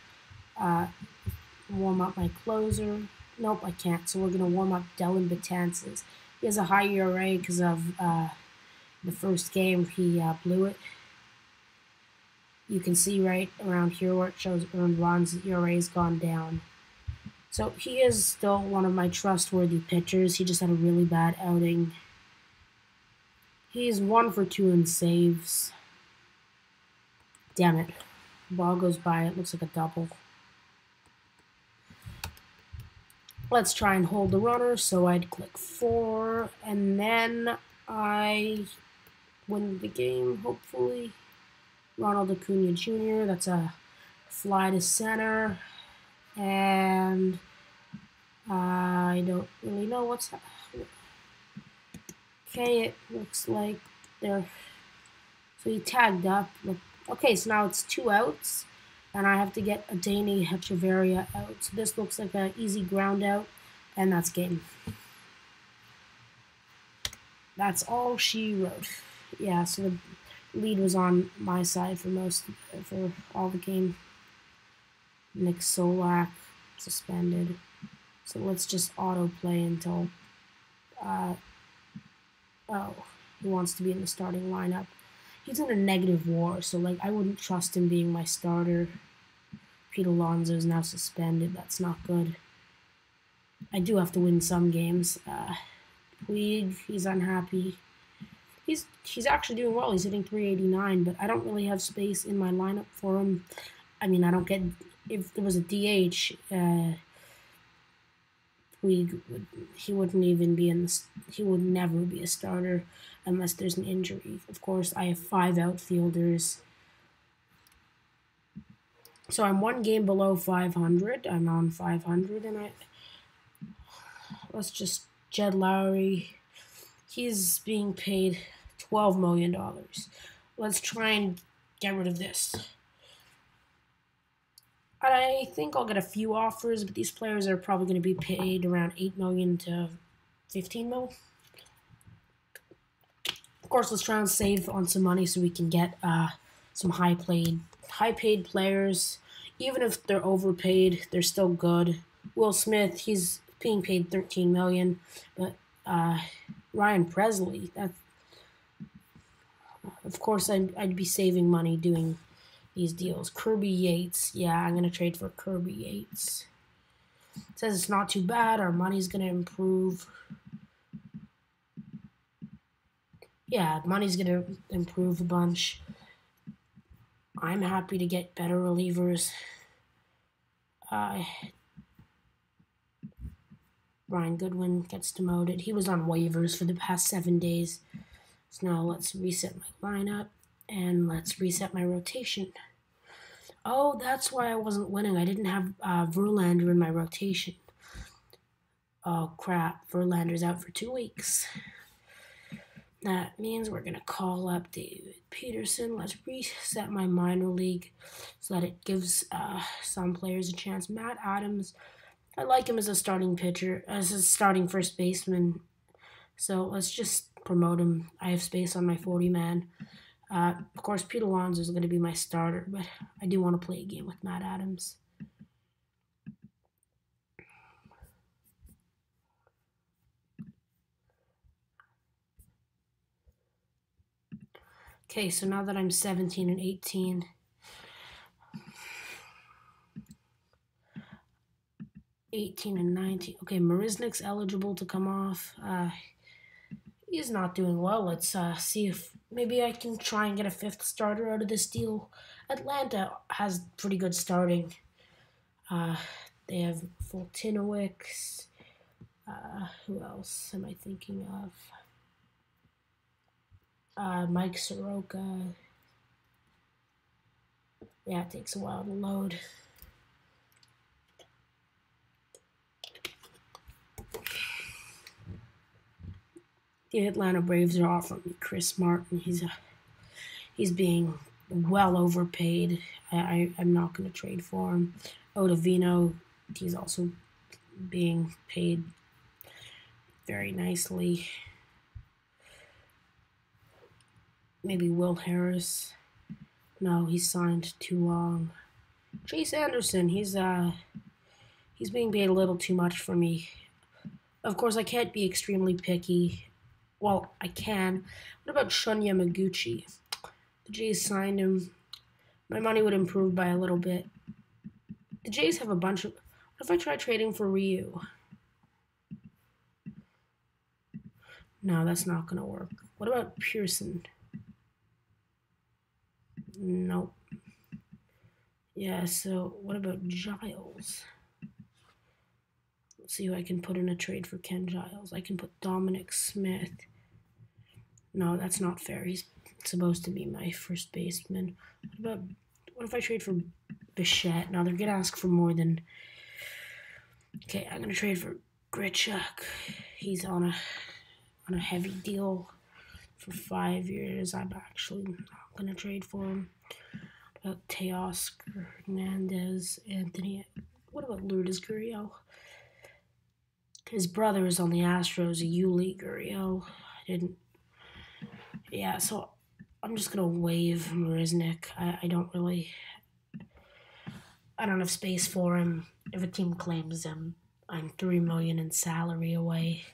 Warm up my closer. Nope, I can't. So we're going to warm up Dellin Betances. He has a high ERA because of the first game. He blew it. You can see right around here where it shows earned runs, the ERA's gone down. So he is still one of my trustworthy pitchers. He just had a really bad outing. He's 1 for 2 in saves. Damn it. Ball goes by. It looks like a double. Let's try and hold the runner. So I'd click 4. And then I win the game, hopefully. Ronald Acuna Jr. That's a fly to center. And I don't really know what's happening. Okay, it looks like they're... So he tagged up. Okay, so now it's 2 outs. And I have to get Adeiny Hechavarria out. So this looks like an easy ground out. And that's game. That's all she wrote. Yeah, so the lead was on my side for all the game. Nick Solak suspended. So let's just auto play until he wants to be in the starting lineup. He's in a negative WAR, so like I wouldn't trust him being my starter. Pete Alonso is now suspended. That's not good. I do have to win some games. Puig, he's unhappy. He's actually doing well. He's hitting 389, but I don't really have space in my lineup for him. I mean, I don't get... If there was a DH, Puig he wouldn't even be in the... He would never be a starter unless there's an injury. Of course, I have 5 outfielders. So I'm 1 game below 500. I'm on 500, and let's just... Jed Lowry... He's being paid $12 million. Let's try and get rid of this. I think I'll get a few offers, but these players are probably going to be paid around $8 million to $15 million. Of course, let's try and save on some money so we can get some high-paid players. Even if they're overpaid, they're still good. Will Smith, he's being paid $13 million, but Ryan Presley, of course I'd be saving money doing these deals. Kirby Yates, yeah, I'm going to trade for Kirby Yates. It says it's not too bad, our money's going to improve. Yeah, money's going to improve a bunch. I'm happy to get better relievers. Brian Goodwin gets demoted. He was on waivers for the past 7 days. So now let's reset my lineup and let's reset my rotation. Oh, that's why I wasn't winning. I didn't have Verlander in my rotation. Oh, crap. Verlander's out for 2 weeks. That means we're going to call up David Peterson. Let's reset my minor league so that it gives some players a chance. Matt Adams, I like him as a starting pitcher, as a starting first baseman. So let's just promote him. I have space on my 40-man. Of course, Pete Alonso is going to be my starter, but I do want to play a game with Matt Adams. Okay, so now that I'm 17 and 18, and 19. Okay, Marisnik's eligible to come off. He's not doing well. Let's see if maybe I can try and get a fifth starter out of this deal. Atlanta has pretty good starting. They have Fultinowicz. Who else am I thinking of? Mike Soroka. Yeah, it takes a while to load. The Atlanta Braves are offering me Chris Martin. He's being well overpaid. I'm not going to trade for him. Ottavino, he's also being paid very nicely. Maybe Will Harris. No, he's signed too long. Chase Anderson, he's being paid a little too much for me. Of course, I can't be extremely picky. Well, I can. What about Shun Yamaguchi? The Jays signed him. My money would improve by a little bit. The Jays have a bunch of... What if I try trading for Ryu? No, that's not going to work. What about Pearson? Nope. Yeah, so what about Giles? Let's see who I can put in a trade for Ken Giles. I can put Dominic Smith. No, that's not fair. He's supposed to be my first baseman. What if I trade for Bichette? Now they're gonna ask for more than. Okay, I'm gonna trade for Grichuk. He's on a heavy deal for 5 years. I'm actually not gonna trade for him. What about Teoscar Hernandez, Anthony? What about Lourdes Gurriel? His brother is on the Astros, Yuli Gurriel. Yeah, so I'm just gonna waive Marisnik. I don't have space for him. If a team claims him, I'm $3 million in salary away.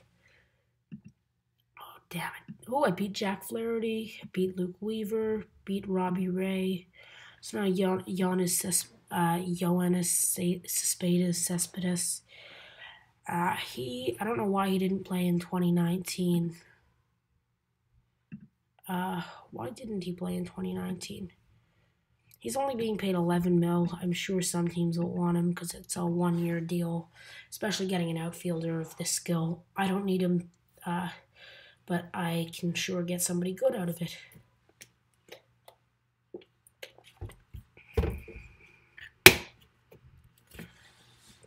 Oh damn it! Oh, I beat Jack Flaherty, beat Luke Weaver, beat Robbie Ray. So now Yoenis Cespedes. I don't know why he didn't play in 2019. Why didn't he play in 2019? He's only being paid $11 million. I'm sure some teams will want him because it's a 1-year deal, especially getting an outfielder of this skill. I don't need him, but I can sure get somebody good out of it.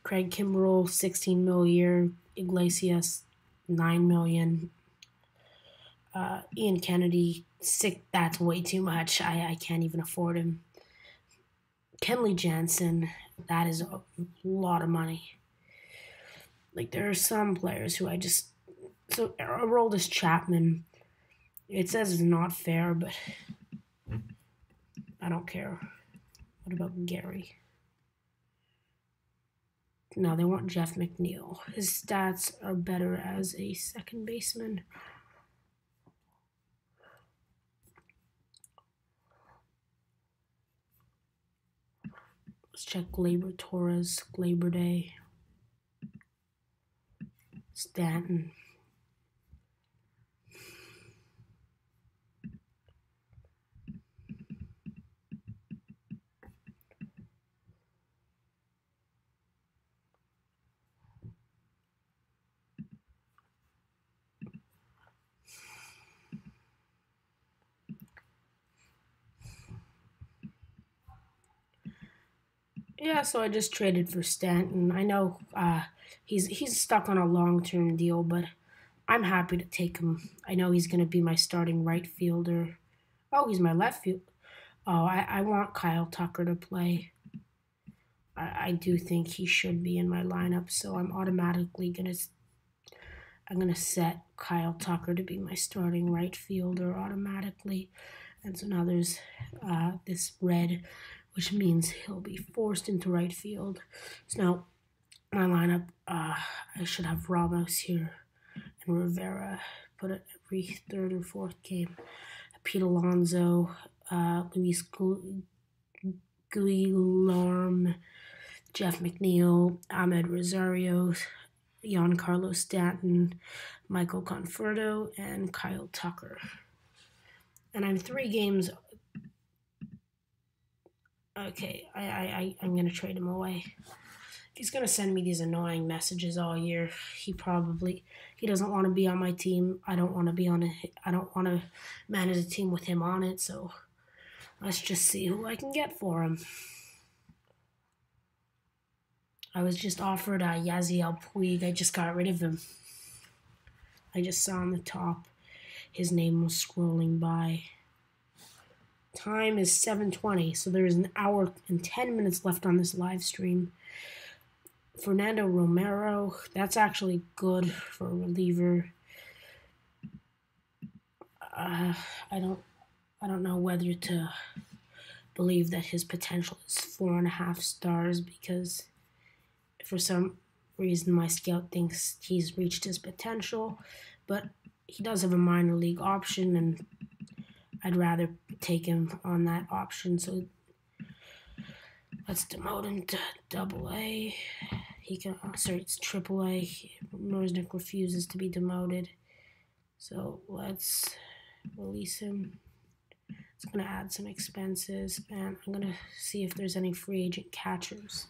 Craig Kimbrell, $16 million a year. Iglesias, $9 million. Ian Kennedy, that's way too much. I can't even afford him. Kenley Jansen, that is a lot of money. Like, there are some players who So, Aroldis Chapman, it says it's not fair, but I don't care. What about Gary? No, they want Jeff McNeil. His stats are better as a second baseman. Let's check Gleyber Torres, Gleyber Day, Stanton. Yeah, so I just traded for Stanton. I know he's stuck on a long-term deal, but I'm happy to take him. I know he's going to be my starting right fielder. Oh, he's my left field. Oh, I want Kyle Tucker to play. I do think he should be in my lineup, so I'm gonna set Kyle Tucker to be my starting right fielder automatically. And so now there's this red, which means he'll be forced into right field. So now my lineup, I should have Ramos here and Rivera. Put it every third or fourth game. Pete Alonso, Luis Guillorme, Jeff McNeil, Ahmed Rosario, Giancarlo Stanton, Michael Conforto, and Kyle Tucker. And I'm 3 games. Okay, I'm going to trade him away. If he's going to send me these annoying messages all year, he doesn't want to be on my team. I don't want to be on it. I don't want to manage a team with him on it, so let's just see who I can get for him. I was just offered Yasiel Puig. I just got rid of him. I just saw on the top his name was scrolling by. Time is 7:20, so there's an hour and 10 minutes left on this live stream. Fernando Romero, that's actually good for a reliever. I don't know whether to believe that his potential is 4.5 stars because for some reason my scout thinks he's reached his potential, but he does have a minor league option, and I'd rather take him on that option. So let's demote him to AA. It's AAA. Norsnick refuses to be demoted, so let's release him. It's going to add some expenses, and I'm going to see if there's any free agent catchers.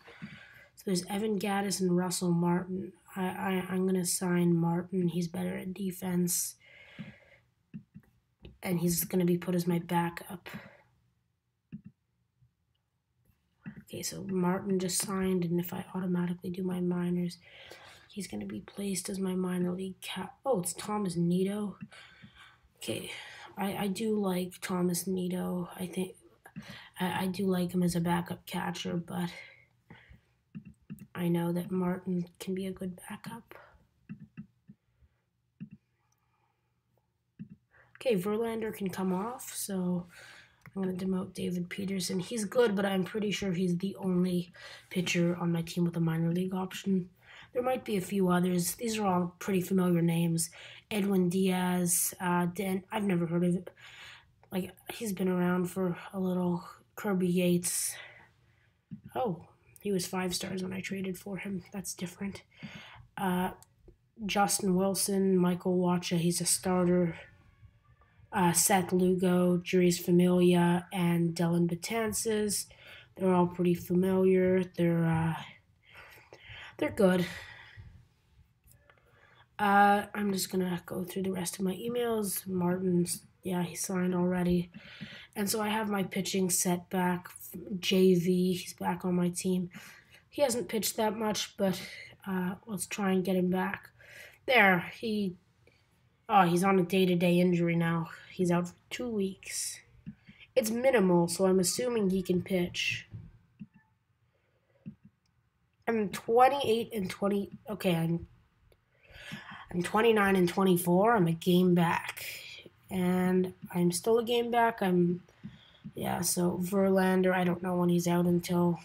So there's Evan Gattis and Russell Martin. I'm going to sign Martin. He's better at defense, and he's going to be put as my backup. Okay, so Martin just signed, and if I automatically do my minors, he's going to be placed as my minor league cap. Oh, it's Thomas Nido. Okay, I do like Thomas Nido. I think I do like him as a backup catcher, but I know that Martin can be a good backup. Okay, Verlander can come off, so I'm going to demote David Peterson. He's good, but I'm pretty sure he's the only pitcher on my team with a minor league option. There might be a few others. These are all pretty familiar names. Edwin Diaz, I've never heard of it. Like, he's been around for a little. Kirby Yates. Oh, he was 5 stars when I traded for him. That's different. Justin Wilson, Michael Wacha, he's a starter. Seth Lugo, Juris Familia, and Dylan Betances. They're all pretty familiar. They're good. I'm just gonna go through the rest of my emails. Martin's, yeah, he signed already. And so I have my pitching set back. JV, he's back on my team. He hasn't pitched that much, but let's try and get him back. There, he's on a day-to-day injury now. He's out for 2 weeks. It's minimal, so I'm assuming he can pitch. I'm 28 and 20. Okay, I'm 29 and 24. I'm a game back. And I'm still a game back. So Verlander, I don't know when he's out until.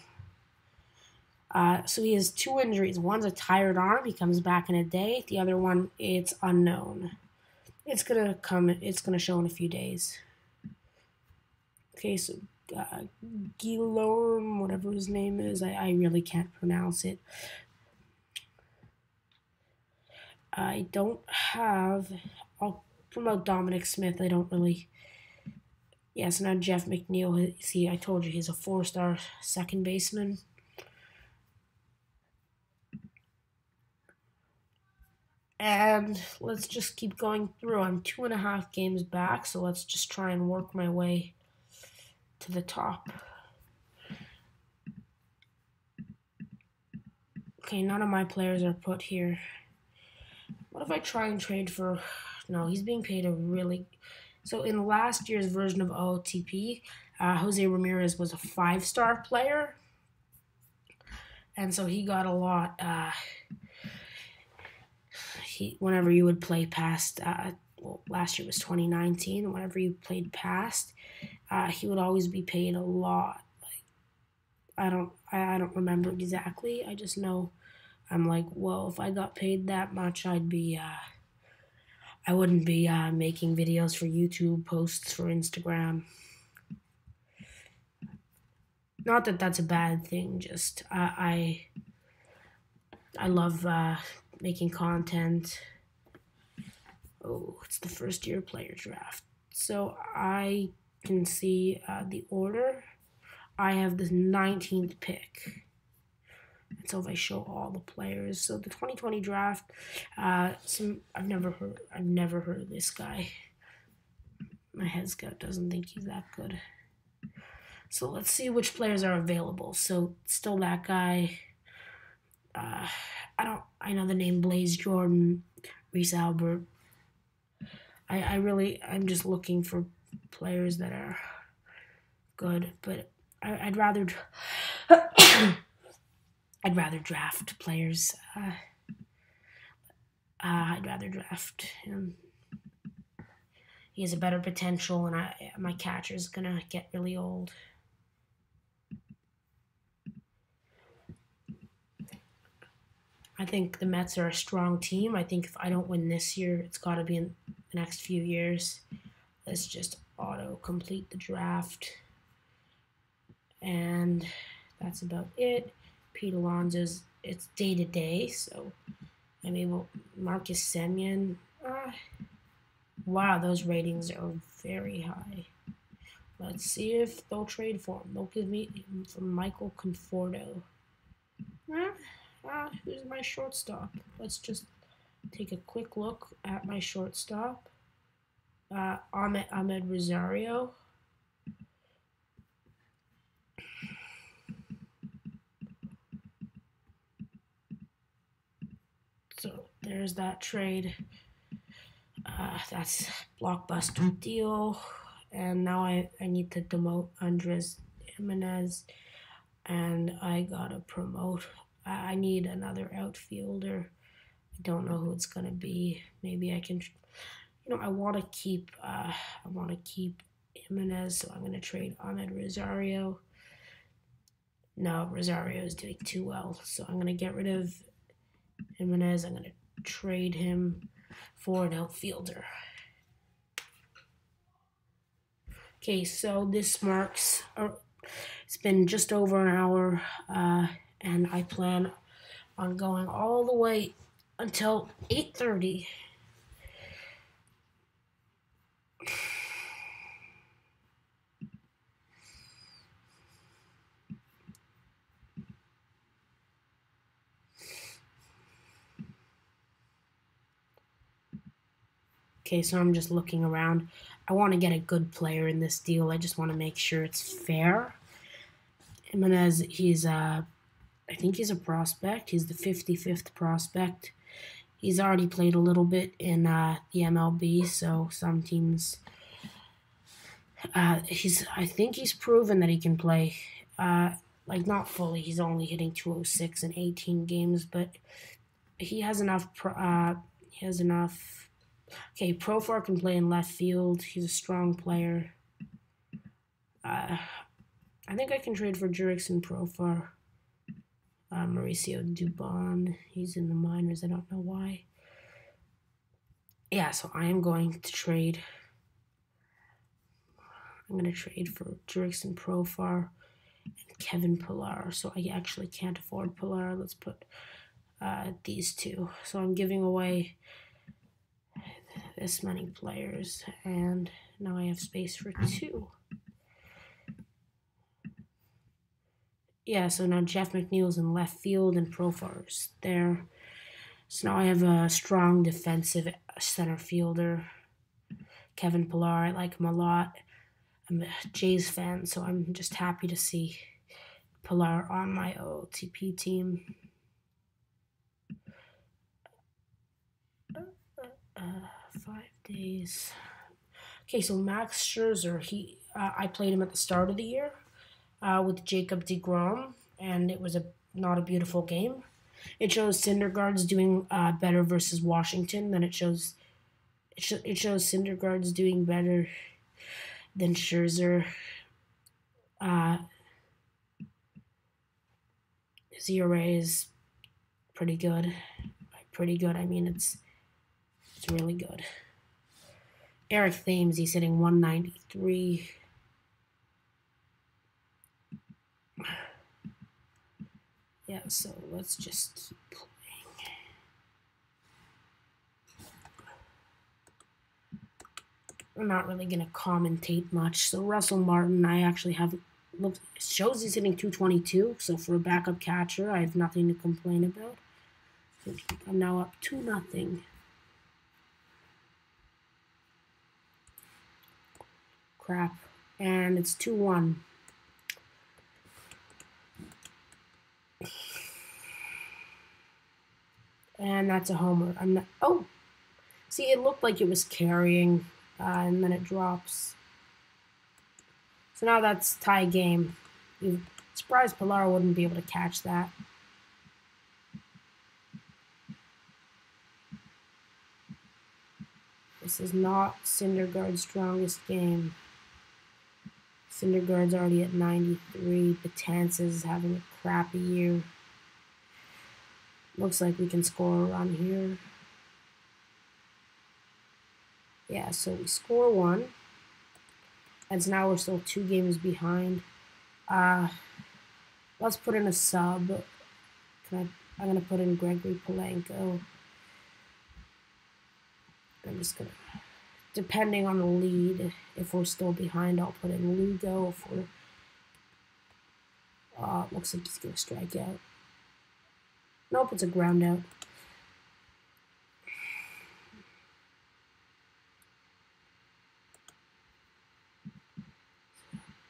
So he has 2 injuries. One's a tired arm. He comes back in a day. The other one, it's unknown. It's gonna show in a few days. Okay, so Guillaume, whatever his name is, I really can't pronounce it. I don't have. I'll promote Dominic Smith. I don't really. Yeah, so now Jeff McNeil. See, I told you he's a 4-star second baseman. And let's just keep going through. I'm 2.5 games back, so let's just try and work my way to the top. Okay, none of my players are put here. What if I try and trade for... No, he's being paid a really... So in last year's version of OOTP, Jose Ramirez was a 5-star player. And so he got a lot... whenever you would play past... well, last year was 2019. Whenever you played past, he would always be paid a lot. Like, I don't remember exactly. I just know I'm like, well, if I got paid that much, I wouldn't be making videos for YouTube, posts for Instagram. Not that that's a bad thing. Just I love making content. Oh, it's the first year player draft. So I can see the order. I have the 19th pick. And so if I show all the players, so the 2020 draft, I've never heard of this guy. My head scout doesn't think he's that good. So let's see which players are available. So still that guy. I know the name Blaze Jordan, Reese Albert. I'm just looking for players that are good, but I'd rather draft players. I'd rather draft him. He has a better potential, and my catcher's gonna get really old. I think the Mets are a strong team. I think if I don't win this year, it's got to be in the next few years. Let's just auto-complete the draft. And that's about it. Pete Alonso's, it's day-to-day, so I'm able... Marcus Semien. Wow, those ratings are very high. Let's see if they'll trade for him. They'll give me from Michael Conforto. Who's my shortstop? Let's just take a quick look at my shortstop. Ahmed Rosario. So there's that trade. That's blockbuster deal. And now I need to demote Andres Jimenez. And I gotta promote. I need another outfielder. I don't know who it's gonna be. Maybe I can. I want to keep. Jimenez, so I'm gonna trade Ahmed Rosario. No, Rosario is doing too well, so I'm gonna get rid of Jimenez. I'm gonna trade him for an outfielder. Okay, so this marks. It's been just over an hour. And I plan on going all the way until 8:30. Okay, so I'm just looking around. I want to get a good player in this deal. I just want to make sure it's fair. Jimenez, I think he's a prospect. He's the 55th prospect. He's already played a little bit in the MLB, so some teams... I think he's proven that he can play. Like, not fully. He's only hitting 206 in 18 games, but he has enough... Okay, Profar can play in left field. He's a strong player. I think I can trade for Jurickson Profar. Mauricio Dubon, he's in the minors. I don't know why. Yeah, so I am going to trade. I'm going to trade for Jurickson Profar and Kevin Pillar. So I actually can't afford Pillar. Let's put these two. So I'm giving away this many players, and now I have space for two. Yeah, so now Jeff McNeil's in left field and Profar's there. So now I have a strong defensive center fielder, Kevin Pillar. I like him a lot. I'm a Jays fan, so I'm just happy to see Pillar on my OOTP team. 5 days. Okay, so Max Scherzer, I played him at the start of the year with Jacob deGrom, and it was not a beautiful game. It shows Syndergaard's doing better versus Washington than it shows Syndergaard's doing better than Scherzer. His ERA is pretty good. Pretty good. I mean, it's really good. Eric Thames, he's hitting 193. Yeah, so let's just keep playing. I'm not really going to commentate much. So Russell Martin, I actually have looked. It shows he's hitting 222. So for a backup catcher, I have nothing to complain about. I'm now up 2-0. Crap. And it's 2-1. And that's a homer. I'm not. Oh! See, it looked like it was carrying, and then it drops. So now that's tie game. I'm surprised Pilar wouldn't be able to catch that. This is not Syndergaard's strongest game. Syndergaard's already at 93. Betances having a crappy year. Looks like we can score a run here. Yeah, so we score one. And so now we're still 2 games behind. Let's put in a sub. I'm going to put in Gregory Polanco. I'm just going to, depending on the lead, if we're still behind, I'll put in Lugo. If we're, looks like he's going to strike out. Nope, it's a ground out.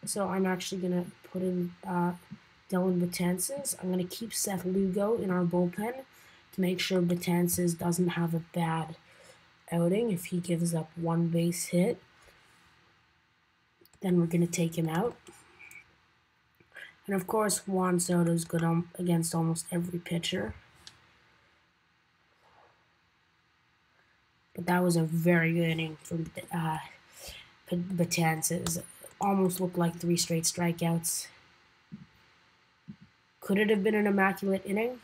So I'm actually going to put in Dylan Betances. I'm going to keep Seth Lugo in our bullpen to make sure Betances doesn't have a bad outing. If he gives up 1 base hit, then we're going to take him out. And of course, Juan Soto's good against almost every pitcher. But that was a very good inning from Betances. Almost looked like 3 straight strikeouts. Could it have been an immaculate inning?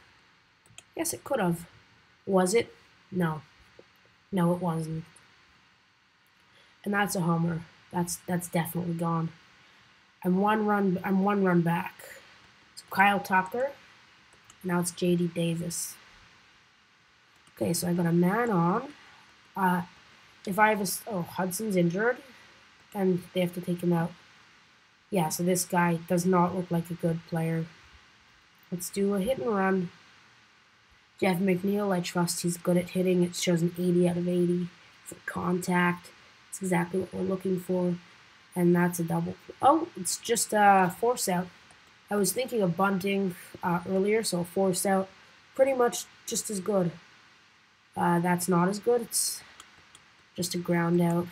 Yes, it could have. Was it? No. No, it wasn't. And that's a homer. That's definitely gone. I'm one run back. So Kyle Tucker. Now it's JD Davis. Okay, so I got a man on. If I have Hudson's injured, and they have to take him out. Yeah, so this guy does not look like a good player. Let's do a hit and run. Jeff McNeil, I trust he's good at hitting. It shows an 80 out of 80 for contact. It's exactly what we're looking for. And that's a double. Oh, it's just a force out. I was thinking of bunting earlier, so force out. Pretty much just as good. That's not as good. It's just a ground out.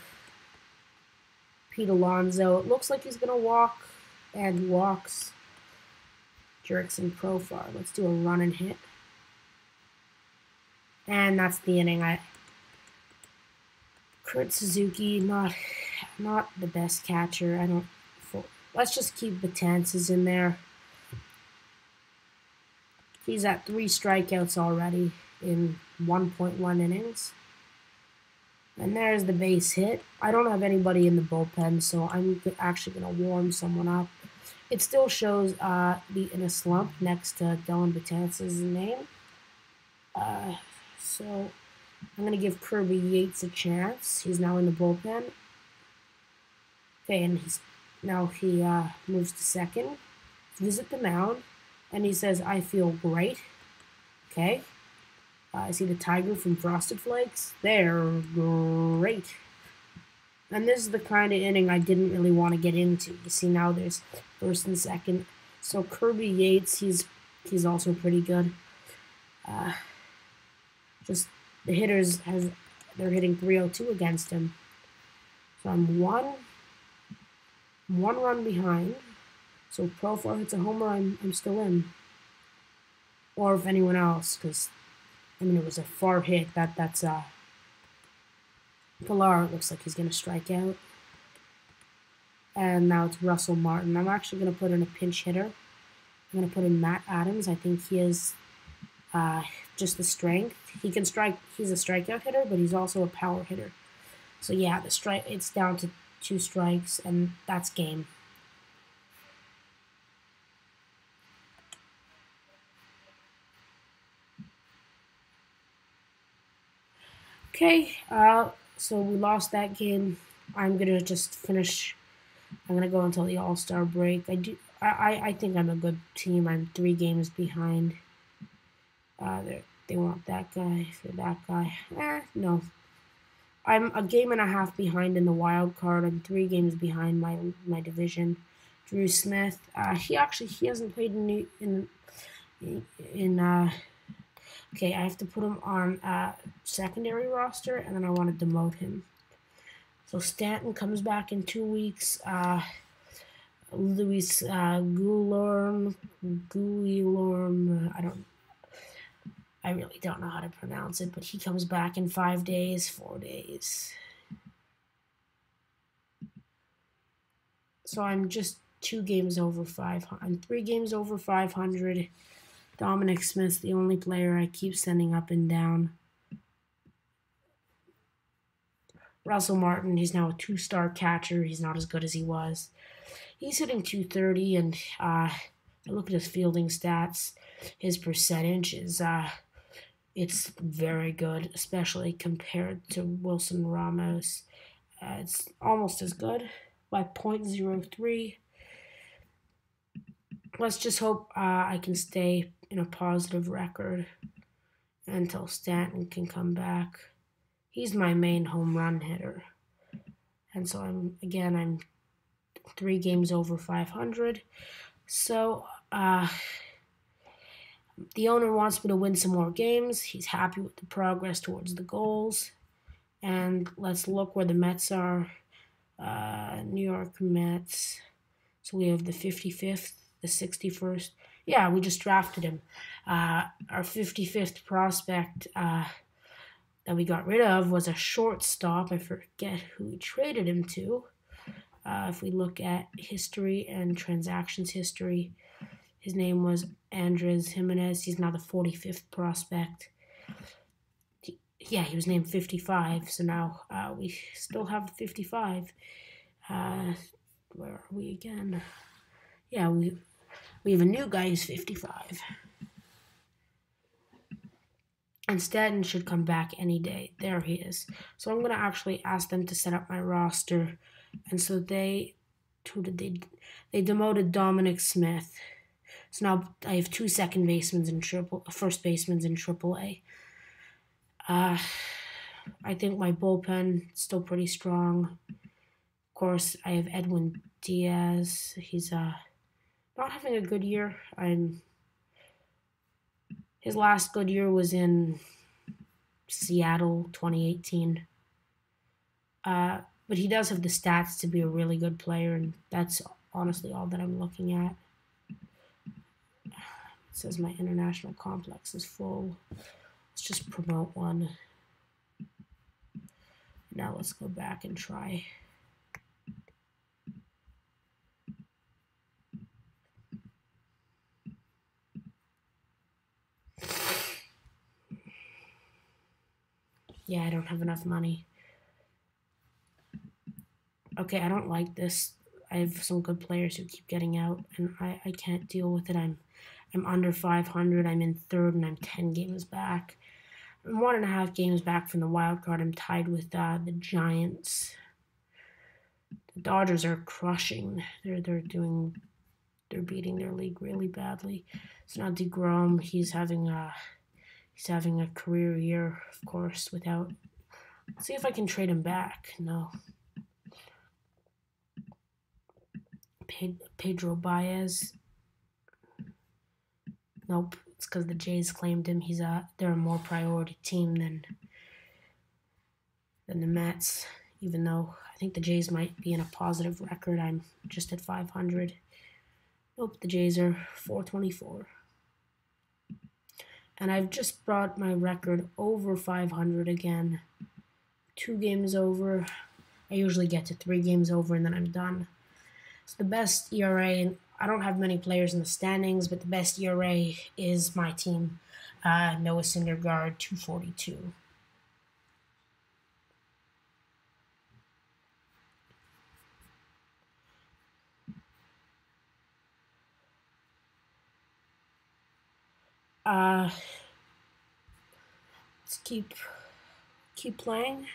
Pete Alonso. It looks like he's going to walk, and he walks. Jurickson Profar. Let's do a run and hit. And that's the inning. Kurt Suzuki, not the best catcher. Let's just keep Betances in there. He's at 3 strikeouts already in 1.1 innings. And there's the base hit. I don't have anybody in the bullpen, so I'm actually going to warm someone up. It still shows in a slump next to Dylan Betances' name. So I'm going to give Kirby Yates a chance. He's now in the bullpen. Okay, and he moves to second. Visit the mound, and he says, "I feel great." Okay. I see the tiger from Frosted Flakes. They're great. And this is the kind of inning I didn't really want to get into. You see now there's first and second. So Kirby Yates, he's also pretty good. Just the hitters they're hitting 302 against him. So I'm one run behind. So if Profar hits a homer, I'm still in. Or if anyone else, because I mean it was a far hit. That's Pilar. It looks like he's gonna strike out. And now it's Russell Martin. I'm actually gonna put in a pinch hitter. I'm gonna put in Matt Adams. I think he is just the strength. He can strike. He's a strikeout hitter, but he's also a power hitter. So yeah, it's down to 2 strikes, and that's game. Okay, so we lost that game. I'm gonna just finish. I'm gonna go until the All-Star break. I think I'm a good team. I'm 3 games behind. They want that guy for that guy. No. I'm a game and a half behind in the wild card. I'm 3 games behind my division. Drew Smith. He hasn't played in okay, I have to put him on secondary roster, and then I want to demote him. So Stanton comes back in 2 weeks. Luis Guillorme, I really don't know how to pronounce it, but he comes back in 5 days, 4 days. So I'm just 2 games over 500. I'm 3 games over 500. Dominic Smith's the only player I keep sending up and down. Russell Martin, he's now a 2-star catcher. He's not as good as he was. He's hitting 230, and I look at his fielding stats. His percentage is it's very good, especially compared to Wilson Ramos. It's almost as good by .03. Let's just hope I can stay in a positive record until Stanton can come back. He's my main home run hitter. And so I'm 3 games over 500. So the owner wants me to win some more games. He's happy with the progress towards the goals. And let's look where the Mets are. New York Mets. So we have the 55th, the 61st. Yeah, we just drafted him. Our 55th prospect that we got rid of was a shortstop. I forget who we traded him to. If we look at history and transactions history, his name was Andres Jimenez. He's now the 45th prospect. He was named 55, so now we still have 55. Where are we again? Yeah, we have a new guy who's 55. And Stanton should come back any day. There he is. So I'm going to actually ask them to set up my roster. And so they demoted Dominic Smith. So now I have 2 first basemen in AAA. I think my bullpen is still pretty strong. Of course, I have Edwin Diaz. He's not having a good year. His last good year was in Seattle, 2018. But he does have the stats to be a really good player, and that's honestly all that I'm looking at. It says my international complex is full. Let's just promote one. Now let's go back and try. Yeah, I don't have enough money. Okay, I don't like this. I have some good players who keep getting out, and I can't deal with it. I'm under 500. I'm in 3rd, and I'm 10 games back. I'm 1.5 games back from the wild card. I'm tied with the Giants. The Dodgers are crushing. They're beating their league really badly. So now DeGrom, he's having a career year, of course. Let's see if I can trade him back. No. Pedro Baez. Nope. It's because the Jays claimed him. They're a more priority team than than the Mets, even though I think the Jays might be in a positive record. I'm just at 500. Nope, the Jays are 424. And I've just brought my record over 500 again. 2 games over. I usually get to 3 games over and then I'm done. So the best ERA, and I don't have many players in the standings, but the best ERA is my team. Noah Syndergaard, 242. Let's keep playing.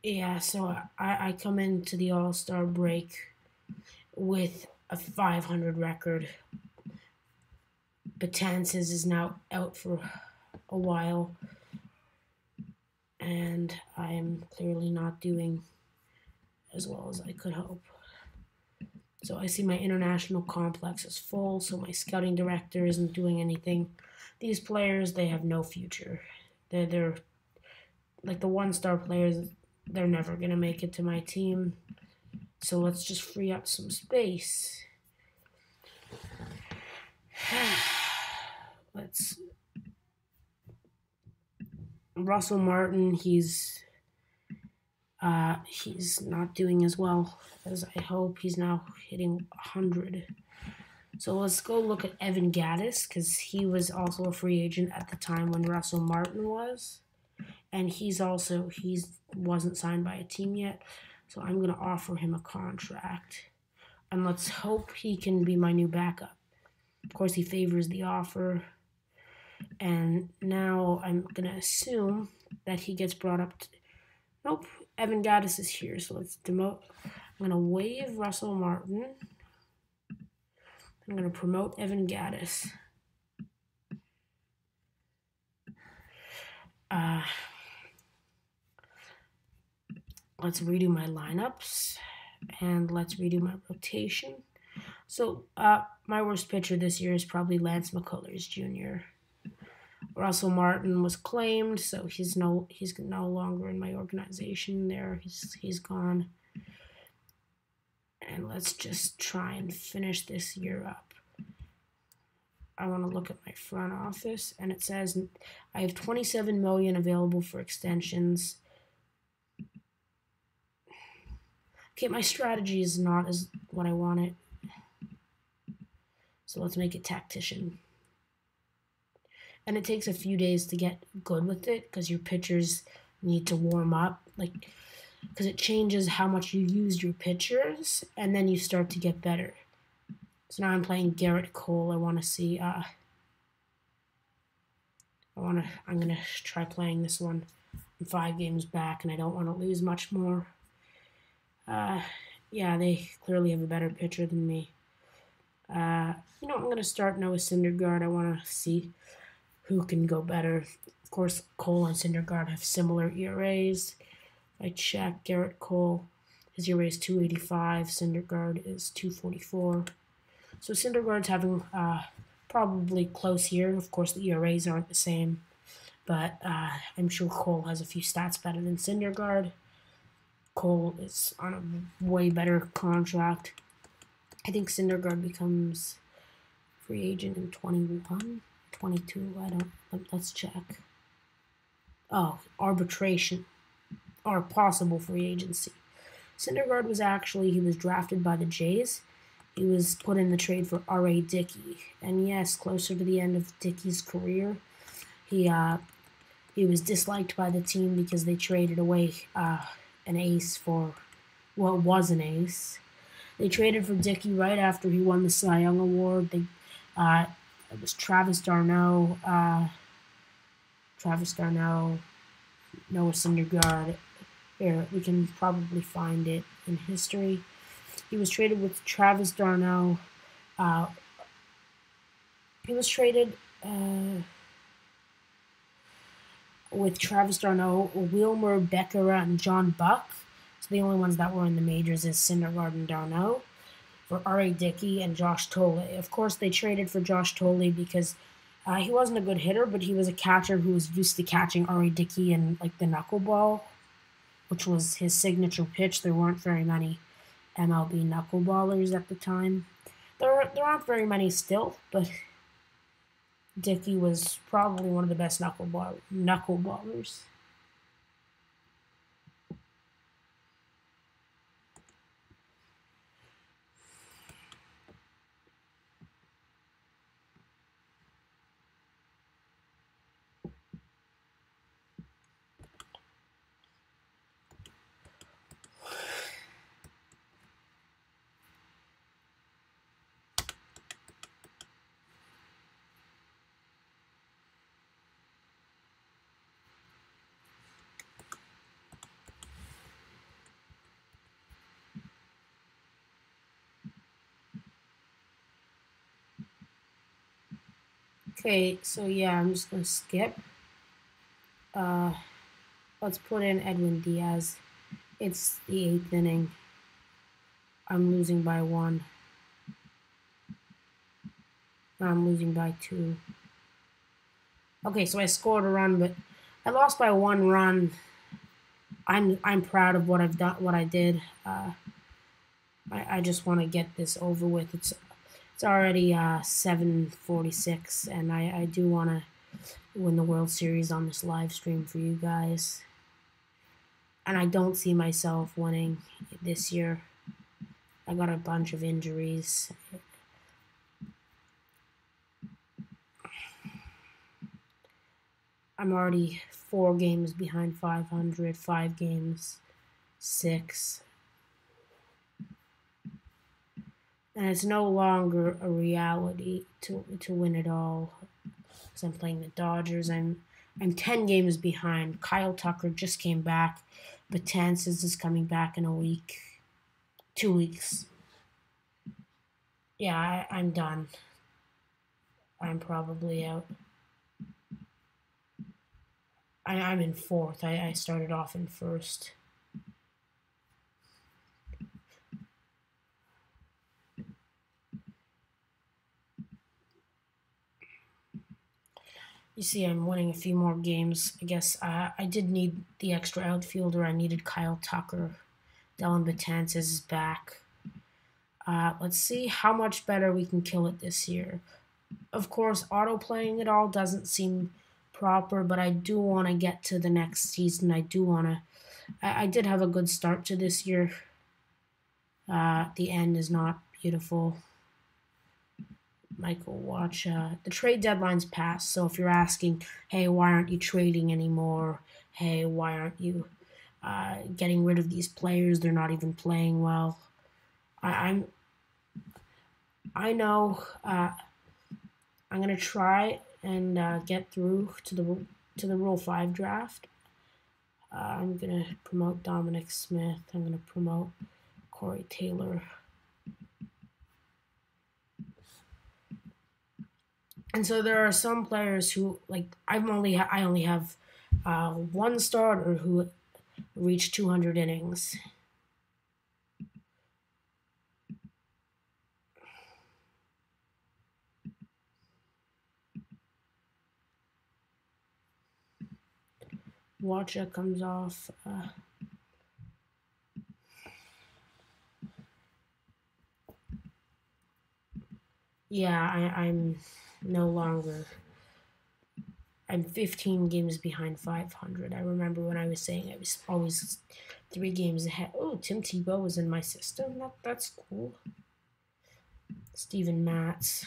Yeah, so I come into the All-Star break with a 500 record. Betances is now out for a while, and I'm clearly not doing as well as I could hope. So I see my international complex is full, so my scouting director isn't doing anything. These players, they have no future. They're like the one-star players, they're never going to make it to my team. So let's just free up some space. Russell Martin, he's not doing as well as I hope. He's now hitting 100. So let's go look at Evan Gattis, because he was also a free agent at the time when Russell Martin was. And he wasn't signed by a team yet. So I'm going to offer him a contract. And let's hope he can be my new backup. Of course, he favors the offer. And now I'm going to assume that he gets brought up to... Nope, Evan Gattis is here, so let's demote. I'm going to waive Russell Martin. I'm going to promote Evan Gattis. Let's redo my lineups, and let's redo my rotation. So my worst pitcher this year is probably Lance McCullers Jr. Russell Martin was claimed, so he's no longer in my organization. There, he's gone. And let's just try and finish this year up. I want to look at my front office, and it says I have $27 million available for extensions. Okay, my strategy is not as what I want it. So let's make it tactician. And it takes a few days to get good with it because your pitchers need to warm up. Because it changes how much you use your pitchers, and then you start to get better. So now I'm playing Garrett Cole. I want to see. I'm gonna try playing this one. I'm 5 games back, and I don't want to lose much more. Yeah, they clearly have a better pitcher than me. I'm going to start Noah Syndergaard. I want to see who can go better. Of course, Cole and Syndergaard have similar ERAs. If I check Garrett Cole, his ERA is 285. Syndergaard is 244. So Syndergaard's having probably close here. Of course, the ERAs aren't the same. But I'm sure Cole has a few stats better than Syndergaard. Cole is on a way better contract. I think Syndergaard becomes free agent in 21, 22. Let's check. Oh, arbitration or possible free agency. Syndergaard he was drafted by the Jays. He was put in the trade for R.A. Dickey. And yes, closer to the end of Dickey's career, he was disliked by the team because they traded away an ace for, well, was an ace. They traded for Dickey right after he won the Cy Young Award. It was Travis d'Arnaud, Noah Syndergaard. Here, we can probably find it in history. He was traded with Travis d'Arnaud. He was traded with Travis d'Arnaud, Wilmer Beckera, and John Buck. So the only ones that were in the majors is Syndergaard and d'Arnaud. For R.A. Dickey and Josh Tolle. Of course, they traded for Josh Tolle because he wasn't a good hitter, but he was a catcher who was used to catching R.A. Dickey and like the knuckleball, which was his signature pitch. There weren't very many MLB knuckleballers at the time. There aren't very many still, but Dickey was probably one of the best knuckleballers. Okay, so yeah, I'm just going to skip. Let's put in Edwin Diaz. It's the 8th inning. I'm losing by 1. I'm losing by 2. Okay, so I scored a run, but I lost by 1 run. I'm proud of what I've done, what I did. I just want to get this over with. It's already 7:46, and I do want to win the World Series on this live stream for you guys. And I don't see myself winning this year. I got a bunch of injuries. I'm already 4 games behind 500, 5 games, 6. And it's no longer a reality to win it all. Because I'm playing the Dodgers. I'm 10 games behind. Kyle Tucker just came back. Betances is coming back in a week. 2 weeks. Yeah, I'm done. I'm probably out. I'm in 4th. I started off in 1st. You see, I'm winning a few more games. I guess I did need the extra outfielder. I needed Kyle Tucker. Dellin Betances is back. Let's see how much better we can kill it this year. Of course, auto-playing it all doesn't seem proper, but I do want to get to the next season. I do want to... I did have a good start to this year. The end is not beautiful. Michael, watch. The trade deadline's passed, so if you're asking, hey, why aren't you trading anymore? Hey, why aren't you getting rid of these players? They're not even playing well. I know. I'm gonna try and get through to the Rule 5 draft. I'm gonna promote Dominic Smith. I'm gonna promote Corey Taylor. And so there are some players who, like, I only have 1 starter who reached 200 innings. Watcha comes off. Yeah, I'm no longer. I'm 15 games behind 500. I remember when I was saying I was always 3 games ahead. Oh, Tim Tebow was in my system. That's cool. Steven Matz.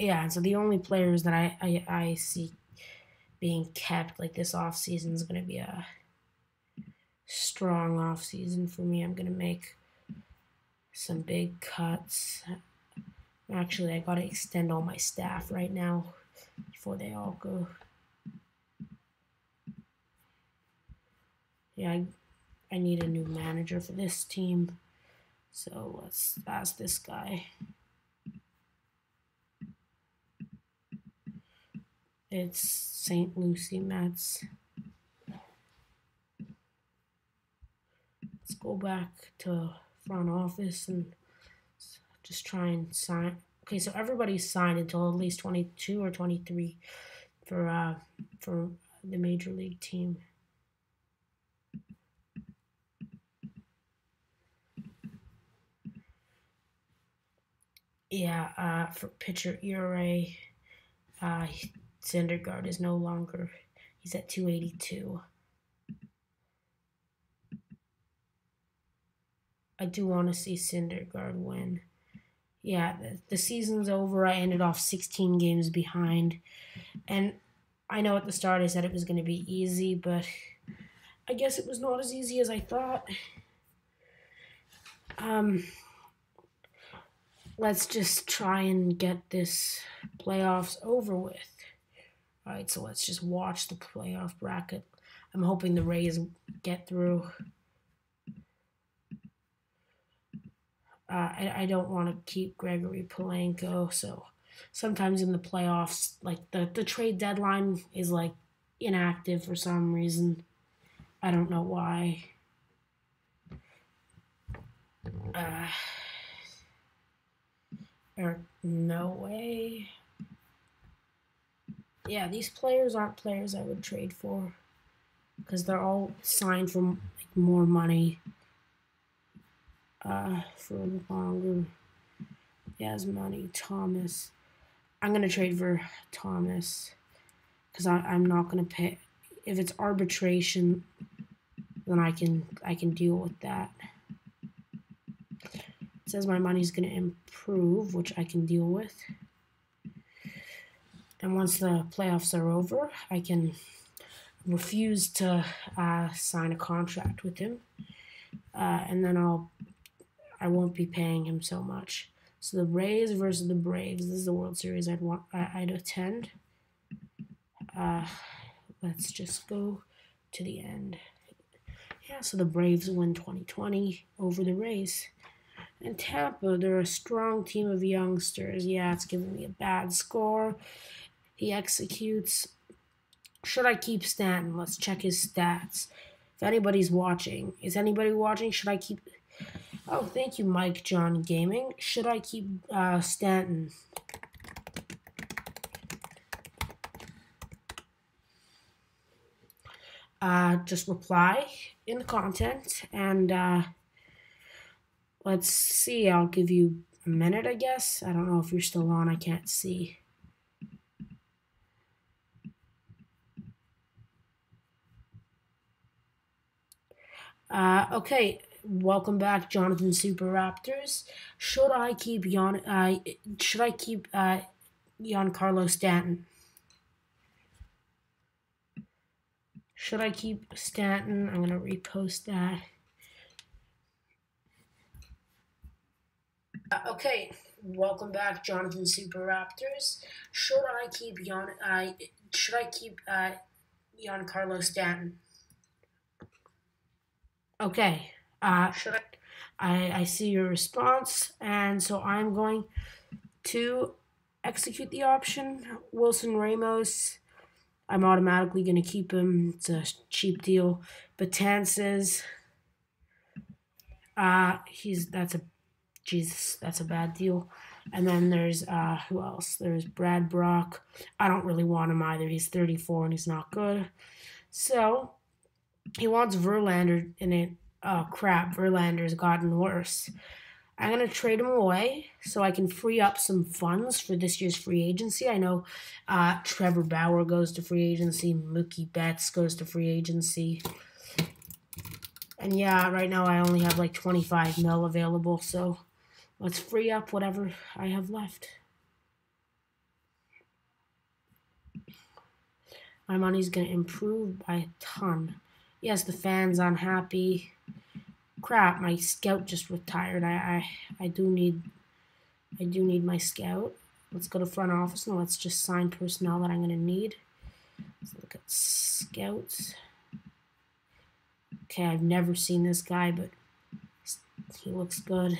Yeah, and so the only players that I see being kept like this off season is going to be a strong off season for me. I'm going to make some big cuts. Actually, I got to extend all my staff right now before they all go. Yeah, I need a new manager for this team. So let's ask this guy. It's St. Lucie Mets. Let's go back to front office and just try and sign. Okay, so everybody's signed until at least 22 or 23 for the major league team. Yeah, for pitcher ERA, Syndergaard is no longer. He's at 282. I do want to see Syndergaard win. Yeah, the season's over. I ended off 16 games behind. And I know at the start I said it was going to be easy, but I guess it was not as easy as I thought. Let's just try and get this playoffs over with. All right, so let's just watch the playoff bracket. I'm hoping the Rays get through. I don't want to keep Gregory Polanco, so sometimes in the playoffs, like the trade deadline is like inactive for some reason. I don't know why. Or no way. Yeah, these players aren't players I would trade for because they're all signed for like more money. For longer. Money. Thomas. I'm gonna trade for Thomas because I'm not gonna pay. If it's arbitration, then I can deal with that. It says my money's gonna improve, which I can deal with. And once the playoffs are over, I can refuse to sign a contract with him, and then I won't be paying him so much. So the Rays versus the Braves. This is the World Series I'd attend. Let's just go to the end. Yeah, so the Braves win 2020 over the Rays. And Tampa, they're a strong team of youngsters. Yeah, it's giving me a bad score. He executes. Should I keep Stanton? Let's check his stats. If anybody's watching. Is anybody watching? Should I keep... Oh, thank you, Mike John Gaming. Should I keep Stanton? Just reply in the content, and let's see. I'll give you a minute, I guess. I don't know if you're still on. I can't see. Okay. Welcome back, Jonathan Super Raptors. Should I keep Giancarlo Stanton? Should I keep Stanton? I'm gonna repost that. Okay, welcome back, Jonathan Super Raptors. Should I keep Giancarlo Stanton? Okay. Should I see your response, and so I'm going to execute the option. Wilson Ramos, I'm automatically going to keep him. It's a cheap deal. Betances, that's a bad deal. And then there's who else? There's Brad Brock. I don't really want him either. He's 34 and he's not good. So he wants Verlander in it. Oh crap, Verlander's gotten worse. I'm going to trade him away so I can free up some funds for this year's free agency. I know Trevor Bauer goes to free agency. Mookie Betts goes to free agency. And yeah, right now I only have like 25 mil available. So let's free up whatever I have left. My money's going to improve by a ton. Yes, the fans unhappy. Crap, my scout just retired. I do need my scout. Let's go to front office and let's just sign personnel that I'm going to need. Let's look at scouts. Okay, I've never seen this guy, but he looks good.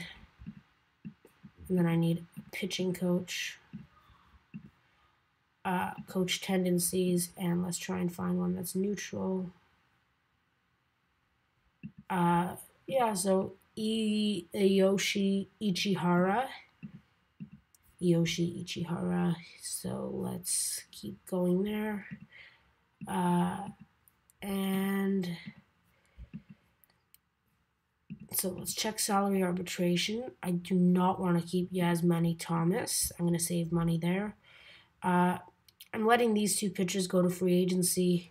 And then I need a pitching coach. Coach tendencies, and let's try and find one that's neutral. Yeah, so Iyoshi Ichihara. So let's keep going there. And so let's check salary arbitration. I do not want to keep Yasmani Thomas. I'm going to save money there. I'm letting these two pitchers go to free agency.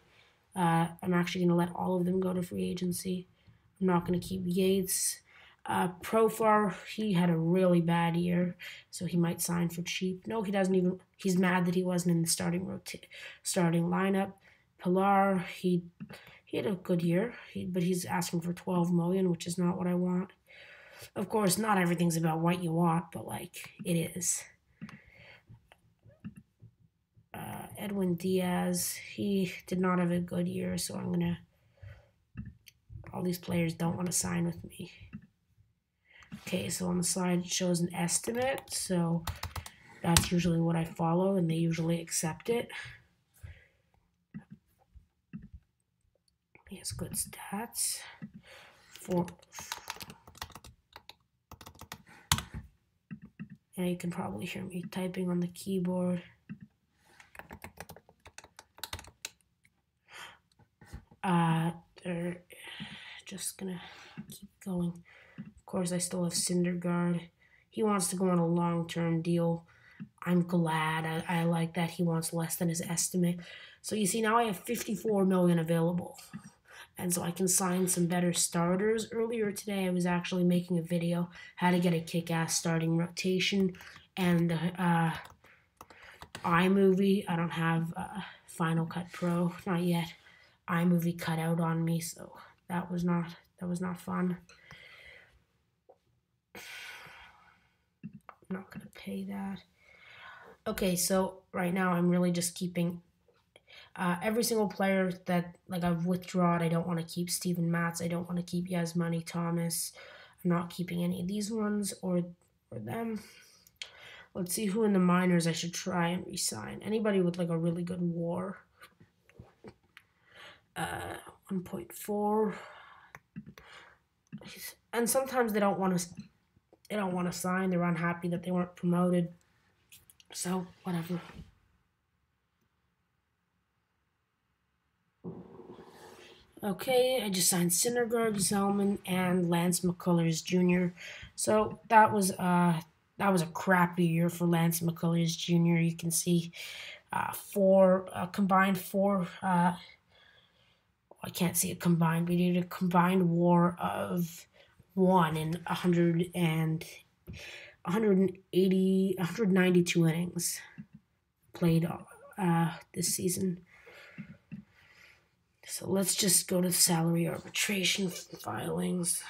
I'm actually going to let all of them go to free agency. I'm not going to keep Yates. Profar, he had a really bad year, so he might sign for cheap. No, he doesn't even. He's mad that he wasn't in the starting lineup. Pilar, he had a good year, but he's asking for $12 million, which is not what I want. Of course, not everything's about what you want, but like it is. Edwin Diaz, he did not have a good year, so I'm gonna. All these players don't want to sign with me. Okay, so on the side it shows an estimate, so that's usually what I follow, and they usually accept it. He has good stats. Yeah, you can probably hear me typing on the keyboard. They're just gonna keep going. Of course, I still have Syndergaard. He wants to go on a long-term deal. I'm glad. I like that he wants less than his estimate. So you see, now I have $54 million available. And so I can sign some better starters. Earlier today, I was actually making a video how to get a kick-ass starting rotation. And iMovie, I don't have Final Cut Pro, not yet. iMovie cut out on me, so that was not fun. I'm not gonna pay that. Okay, so right now I'm really just keeping every single player that I've withdrawn. I don't want to keep Steven Matz. I don't want to keep Yasmani Thomas. I'm not keeping any of these ones or them. Let's see who in the minors I should try and resign. Anybody with like a really good WAR. 1.4. And sometimes they don't want to sign. They're unhappy that they weren't promoted. So whatever. Okay, I just signed Syndergaard, Zellman, and Lance McCullers Jr. So that was a crappy year for Lance McCullers Jr. You can see combined four. I can't see it combined, but he did a combined WAR of 1 in 192 innings played this season. So let's just go to salary arbitration filings.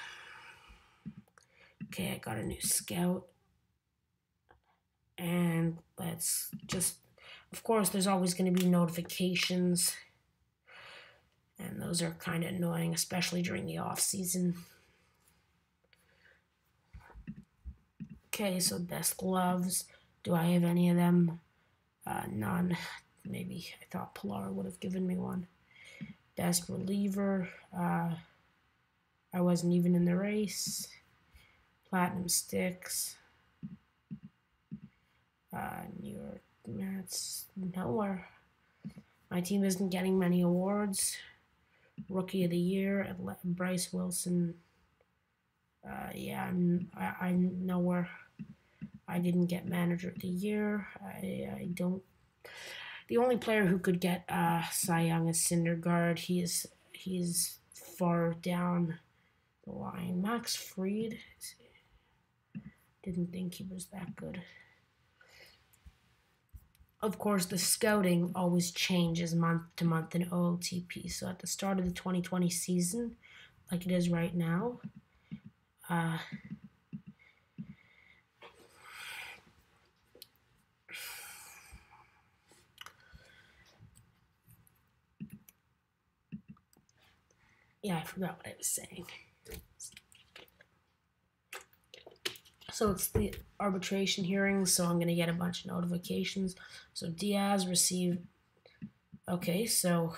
Okay, I got a new scout. And let's just, of course, there's always going to be notifications. And those are kind of annoying, especially during the off season. Okay, so best gloves. Do I have any of them? None. Maybe I thought Pilar would have given me one. Best reliever. I wasn't even in the race. Platinum sticks. New York Mets. Nowhere. My team isn't getting many awards. Rookie of the Year, Bryce Wilson. Yeah, I'm nowhere. I didn't get Manager of the Year. I don't. The only player who could get Cy Young is Syndergaard. He is far down the line. Max Fried. Didn't think he was that good. Of course, the scouting always changes month to month in OOTP. So at the start of the 2020 season, like it is right now, yeah, I forgot what I was saying. So it's the arbitration hearings, so I'm going to get a bunch of notifications. So Diaz received... Okay, so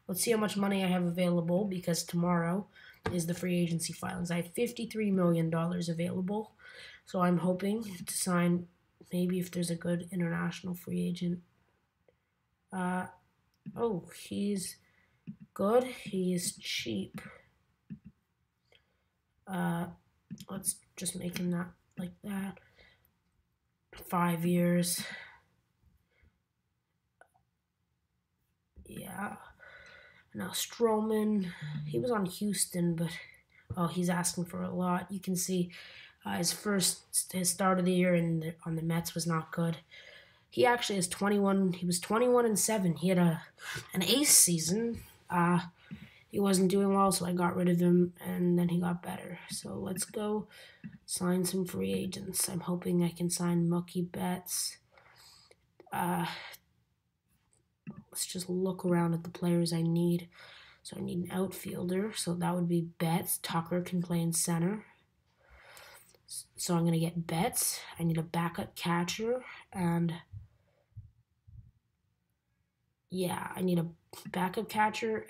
let's see how much money I have available, because tomorrow is the free agency filings. I have $53 million available, so I'm hoping to sign, maybe if there's a good international free agent. Oh, he's good. He is cheap. Let's just make him that like that. 5 years. Yeah. Now Stroman, he was on Houston, but he's asking for a lot. You can see his start of the year on the Mets was not good. He actually is 21. He was 21-7. He had an ace season. He wasn't doing well, so I got rid of him, and then he got better. So let's go sign some free agents. I'm hoping I can sign Mookie Betts. Let's just look around at the players I need. So I need an outfielder, so that would be Betts. Tucker can play in center. So I'm going to get Betts. I need a backup catcher, and yeah, I need a backup catcher.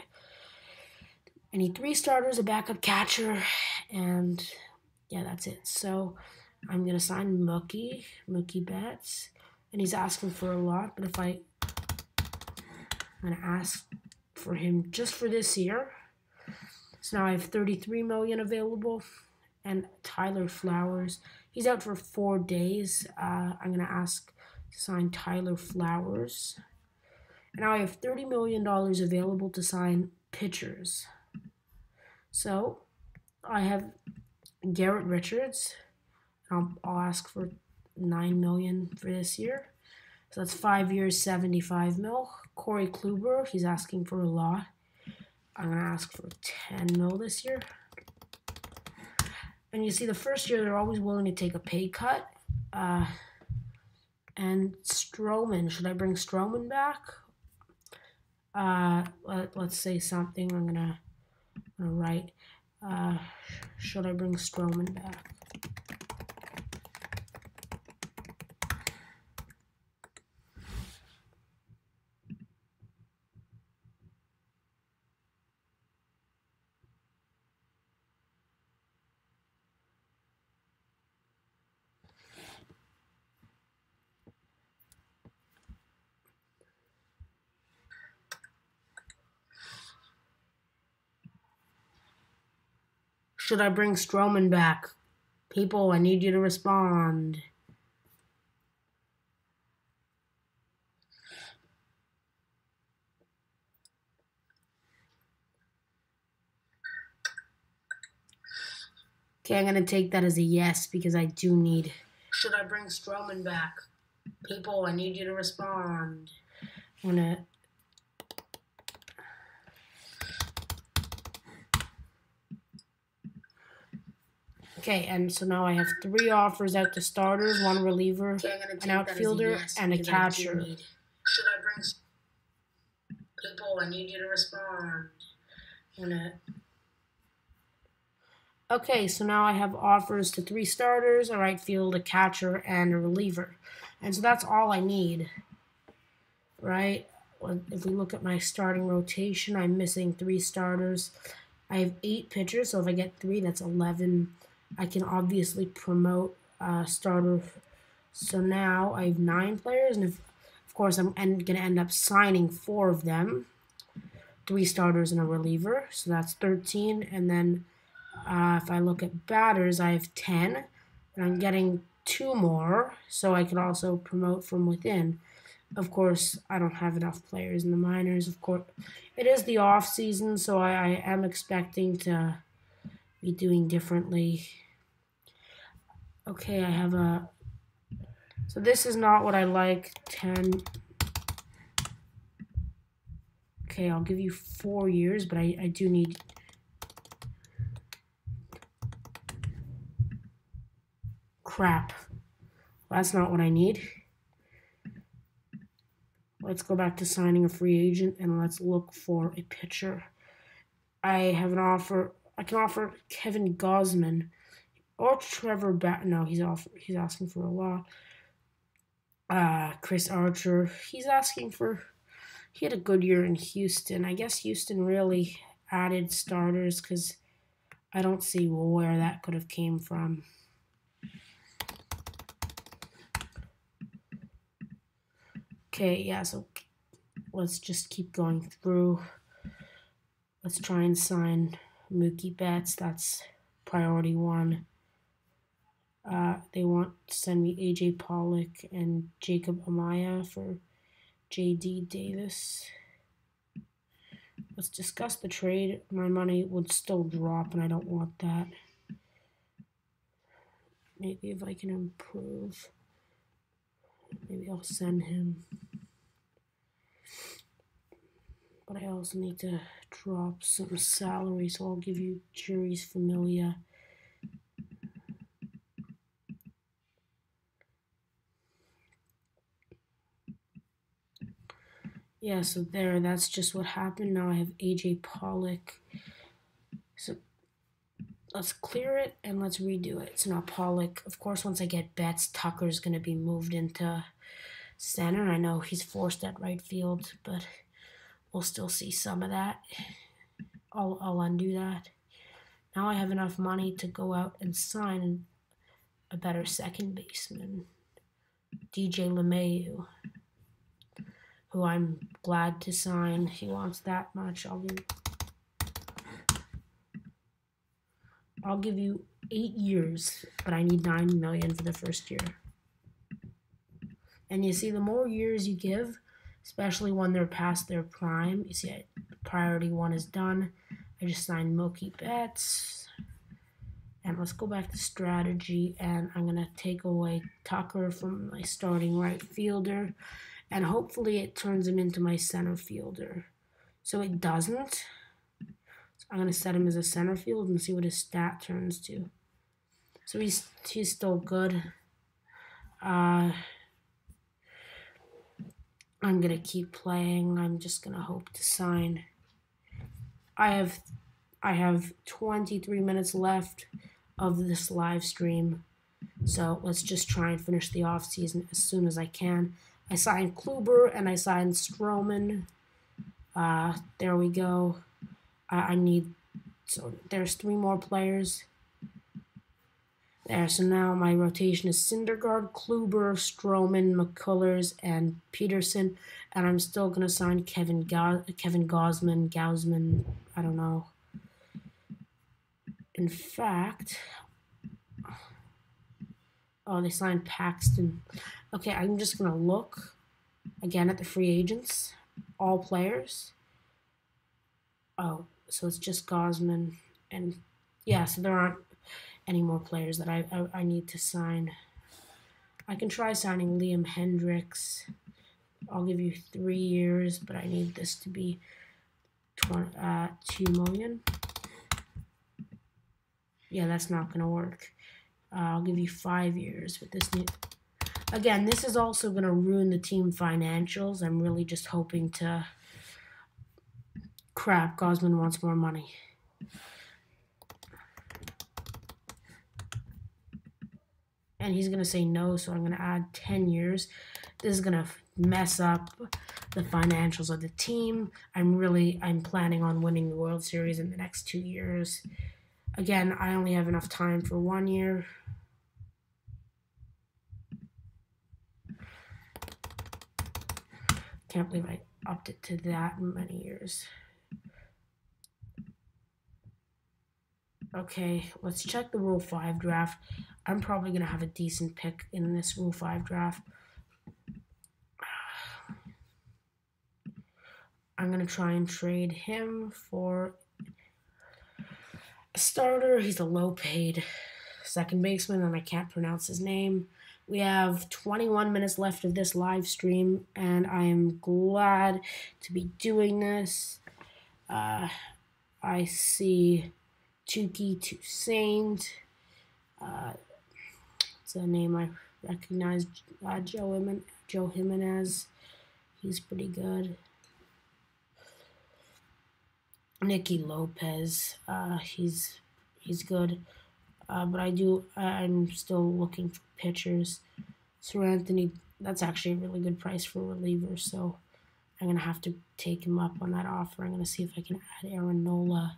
I need 3 starters, a backup catcher, and yeah, that's it. So I'm going to sign Mookie Betts, and he's asking for a lot, but I'm going to ask for him just for this year. So now I have $33 million available, and Tyler Flowers, he's out for 4 days. I'm going to ask to sign Tyler Flowers. And now I have $30 million available to sign pitchers. So I have Garrett Richards. I'll ask for $9 million for this year. So that's 5 years, $75 million. Corey Kluber, he's asking for a lot. I'm going to ask for $10 million this year. And you see, the first year, they're always willing to take a pay cut. And Stroman, should I bring Stroman back? Let's say something. I'm gonna write, should I bring Stroman back? Should I bring Stroman back? People, I need you to respond. Okay, I'm going to take that as a yes, because I do need... Should I bring Stroman back? People, I need you to respond. I'm going to... Okay, and so now I have 3 offers out to starters, 1 reliever, an outfielder, yes, and a catcher. Should I bring... People, I need you to respond. Okay, so now I have offers to 3 starters, a right field, a catcher, and a reliever. And so that's all I need, right? If we look at my starting rotation, I'm missing 3 starters. I have 8 pitchers, so if I get 3, that's 11. I can obviously promote a starter. So now I have 9 players, and of course I'm going to end up signing 4 of them. 3 starters and a reliever, so that's 13. And then if I look at batters, I have 10, and I'm getting 2 more, so I can also promote from within. Of course, I don't have enough players in the minors. Of course, it is the off season, so I am expecting to be doing differently. Okay, I have a So this is not what I like. 10. Okay, I'll give you 4 years, but I do need... Crap. That's not what I need. Let's go back to signing a free agent, and let's look for a pitcher. I have an offer. I can offer Kevin Gausman or Trevor No, he's asking for a lot. Chris Archer. He's asking for... He had a good year in Houston. I guess Houston really added starters because I don't see where that could have came from. Okay, yeah, so let's just keep going through. Let's try and sign Mookie Betts. That's priority 1. They want to send me AJ Pollock and Jacob Amaya for JD Davis. Let's discuss the trade. My money would still drop, and I don't want that. Maybe if I can improve. Maybe I'll send him. But I also need to drop some salary, so I'll give you Juris Familia. Yeah, so that's just what happened. Now I have AJ Pollock. So let's clear it and let's redo it. So now Pollock, of course, once I get Betts, Tucker's going to be moved into center. I know he's forced at right field, but we'll still see some of that. I'll undo that. Now I have enough money to go out and sign a better second baseman, DJ LeMahieu, who I'm glad to sign. He wants that much. I'll give you 8 years, but I need $9 million for the first year. And you see, the more years you give, especially when they're past their prime, you see, priority 1 is done. I just signed Mookie Betts. And let's go back to strategy, and I'm going to take away Tucker from my starting right fielder, and hopefully it turns him into my center fielder. So it doesn't. So I'm going to set him as a center field and see what his stat turns to. So he's still good. I'm going to keep playing. I'm just going to hope to sign. I have 23 minutes left of this live stream. So let's just try and finish the off season as soon as I can. I signed Kluber and I signed Stroman. There we go. So there's 3 more players. There, so now my rotation is Syndergaard, Kluber, Stroman, McCullers, and Peterson. And I'm still going to sign Kevin Gausman, I don't know. In fact, they signed Paxton. Okay, I'm just going to look again at the free agents, all players. Oh, so it's just Gausman. And yeah, so there aren't any more players that I need to sign. I can try signing Liam Hendricks. I'll give you 3 years, but I need this to be $2 million. Yeah, that's not going to work. I'll give you 5 years with this new... Again, this is also going to ruin the team financials. I'm really just hoping to... Crap, Gausman wants more money. And he's going to say no, so I'm going to add 10 years. This is going to mess up the financials of the team. I'm planning on winning the World Series in the next 2 years. Again, I only have enough time for 1 year. Can't believe I upped it to that many years. Okay, let's check the Rule 5 draft. I'm probably going to have a decent pick in this Rule 5 draft. I'm going to try and trade him for a starter. He's a low-paid second baseman, and I can't pronounce his name. We have 21 minutes left of this live stream, and I am glad to be doing this. I see Tukey Toussaint. It's a name I recognize. Joe Jimenez. He's pretty good. Nicky Lopez. He's good. But I'm still looking for pitchers. Sir Anthony, that's actually a really good price for a reliever, so I'm going to have to take him up on that offer. I'm going to see if I can add Aaron Nola.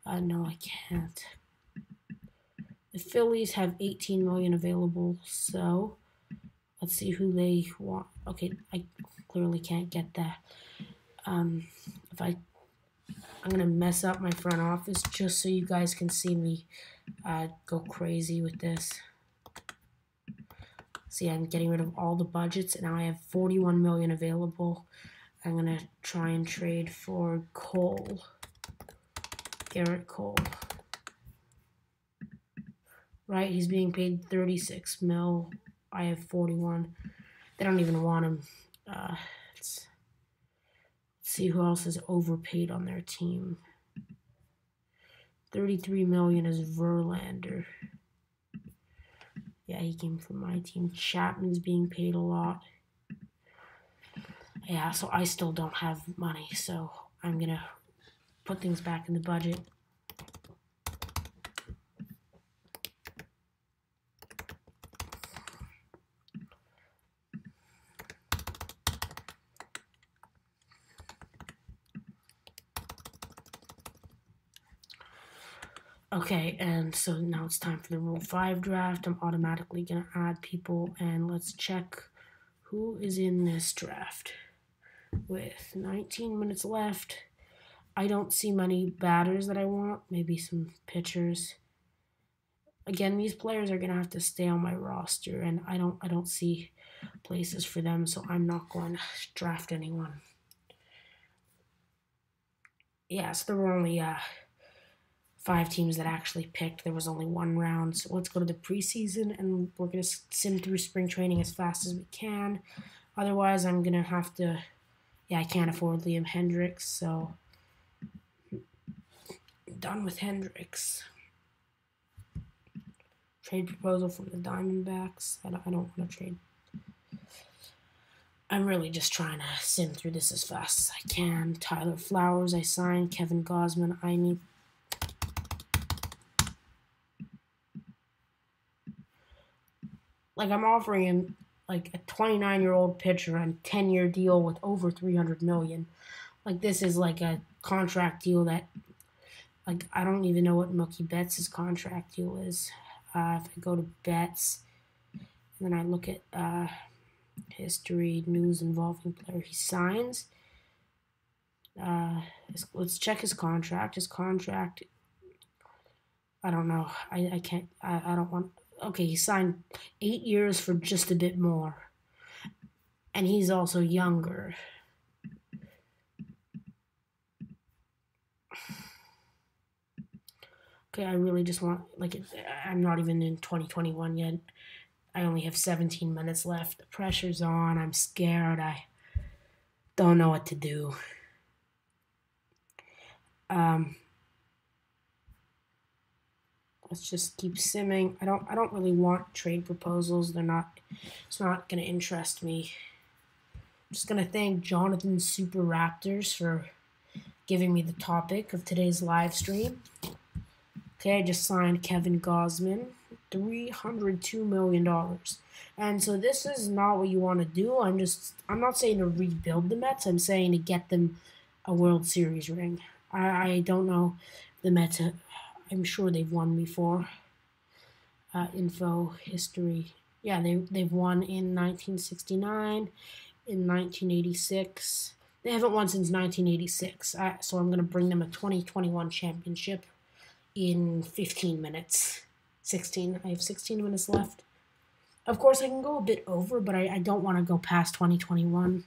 No, I can't. The Phillies have $18 million available, so let's see who they want. Okay, I clearly can't get that. I'm going to mess up my front office just so you guys can see me go crazy with this. See, I'm getting rid of all the budgets, and now I have $41 million available. I'm going to try and trade for Cole. Garrett Cole. Right, he's being paid $36 million. I have 41. They don't even want him. Let's see who else is overpaid on their team. $33 million is Verlander. Yeah, he came from my team. Chapman's being paid a lot. Yeah, so I still don't have money, so I'm going to put things back in the budget. Okay, and so now it's time for the Rule 5 draft. I'm automatically going to add people, and let's check who is in this draft. With 19 minutes left, I don't see many batters that I want, maybe some pitchers. Again, these players are going to have to stay on my roster, and I don't see places for them, so I'm not going to draft anyone. Yeah, so there were only 5 teams that actually picked. There was only 1 round. So let's go to the preseason, and we're going to sim through spring training as fast as we can. Otherwise, I'm going to have to... Yeah, I can't afford Liam Hendricks, so... Done with Hendricks. Trade proposal from the Diamondbacks. I don't want to trade. I'm really just trying to sim through this as fast as I can. Tyler Flowers, I signed. Kevin Gausman, I need... Like, I'm offering him, like, a 29-year-old pitcher on a 10-year deal with over $300 million. Like, this is, like, a contract deal that, like, I don't even know what Mookie Betts' contract deal is. If I go to Betts, and then I look at history, news involving player he signs, let's check his contract. His contract, I don't know. I can't, I don't want... Okay, he signed 8 years for just a bit more. And he's also younger. Okay, I really just want... Like, I'm not even in 2021 yet. I only have 17 minutes left. The pressure's on. I'm scared. I don't know what to do. Let's just keep simming. I don't really want trade proposals. It's not going to interest me. I'm just going to thank Jonathan Super Raptors for giving me the topic of today's live stream. Okay, I just signed Kevin Gausman, $302 million. And so this is not what you want to do. I'm not saying to rebuild the Mets. I'm saying to get them a World Series ring. I don't know the Mets. I'm sure they've won before. Info, history. Yeah, they've won in 1969, in 1986. They haven't won since 1986. So I'm going to bring them a 2021 championship in 15 minutes. 16. I have 16 minutes left. Of course, I can go a bit over, but I don't want to go past 2021.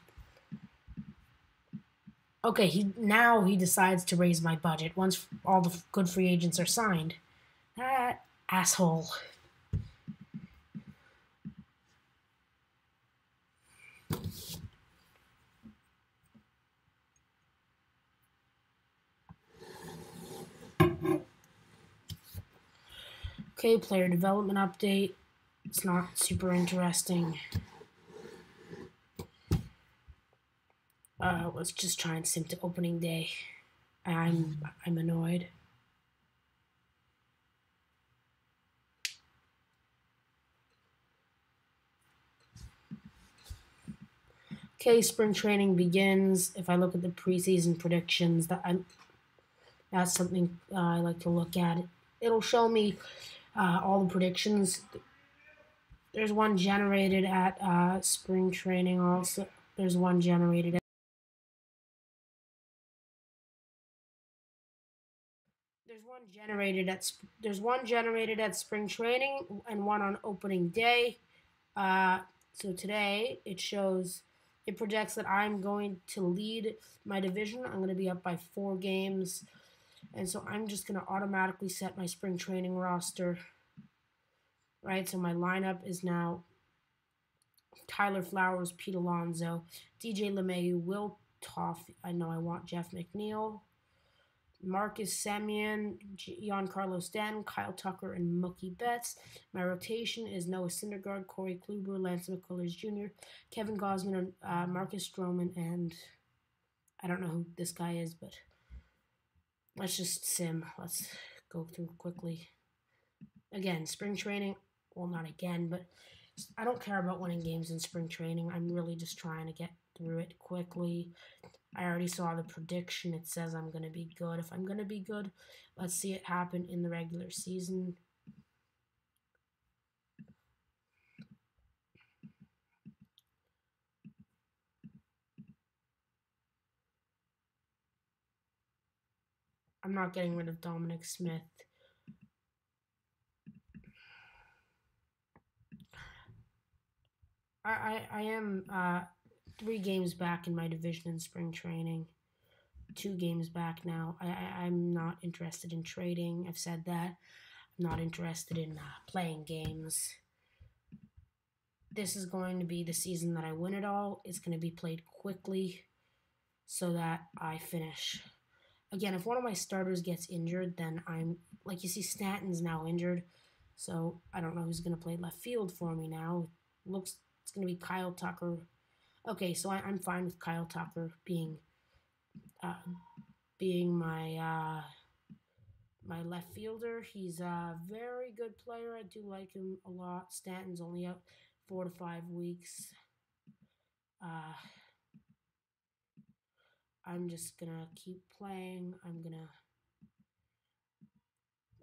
Okay, he decides to raise my budget once all the good free agents are signed. That asshole. Okay, player development update. It's not super interesting. Let's just try and sim to opening day. I'm annoyed. Okay, spring training begins. If I look at the preseason predictions, that's something I like to look at. It'll show me all the predictions. There's one generated at spring training. Also, there's one generated. There's one generated at spring training and one on opening day. So today it projects that I'm going to lead my division. I'm going to be up by 4 games, and so I'm just going to automatically set my spring training roster. Right, so my lineup is now Tyler Flowers, Pete Alonso, DJ LeMahieu, Will Toff. I know I want Jeff McNeil, Marcus Semien, Giancarlo Stanton, Kyle Tucker, and Mookie Betts. My rotation is Noah Syndergaard, Corey Kluber, Lance McCullers Jr., Kevin Gausman, Marcus Stroman, and I don't know who this guy is, but let's just sim. Let's go through quickly. Again, spring training. Well, not again, but I don't care about winning games in spring training. I'm really just trying to get through it quickly. I already saw the prediction. It says I'm going to be good. If I'm going to be good, let's see it happen in the regular season. I'm not getting rid of Dominic Smith. I am 3 games back in my division in spring training. 2 games back now. I'm not interested in trading. I've said that. I'm not interested in playing games. This is going to be the season that I win it all. It's going to be played quickly so that I finish. Again, if one of my starters gets injured, then I'm like you see Stanton's now injured, so I don't know who's going to play left field for me now. Looks it's going to be Kyle Tucker. Okay, so I'm fine with Kyle Tucker uh, being my left fielder. He's a very good player. I do like him a lot. Stanton's only out 4 to 5 weeks. I'm just gonna keep playing.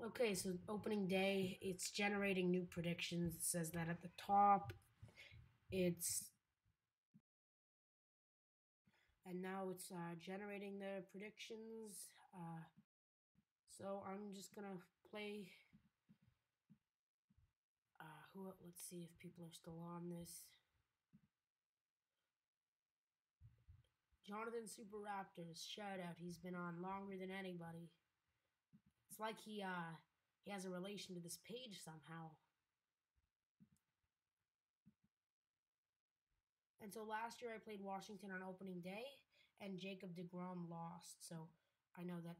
Okay, so opening day, it's generating new predictions. It says that at the top. It's and now it's generating the predictions. So I'm just gonna play. Who? Let's see if people are still on this. Jonathan Super Raptors, shout out. He's been on longer than anybody. It's like he has a relation to this page somehow. And so last year I played Washington on opening day, and Jacob DeGrom lost. So I know that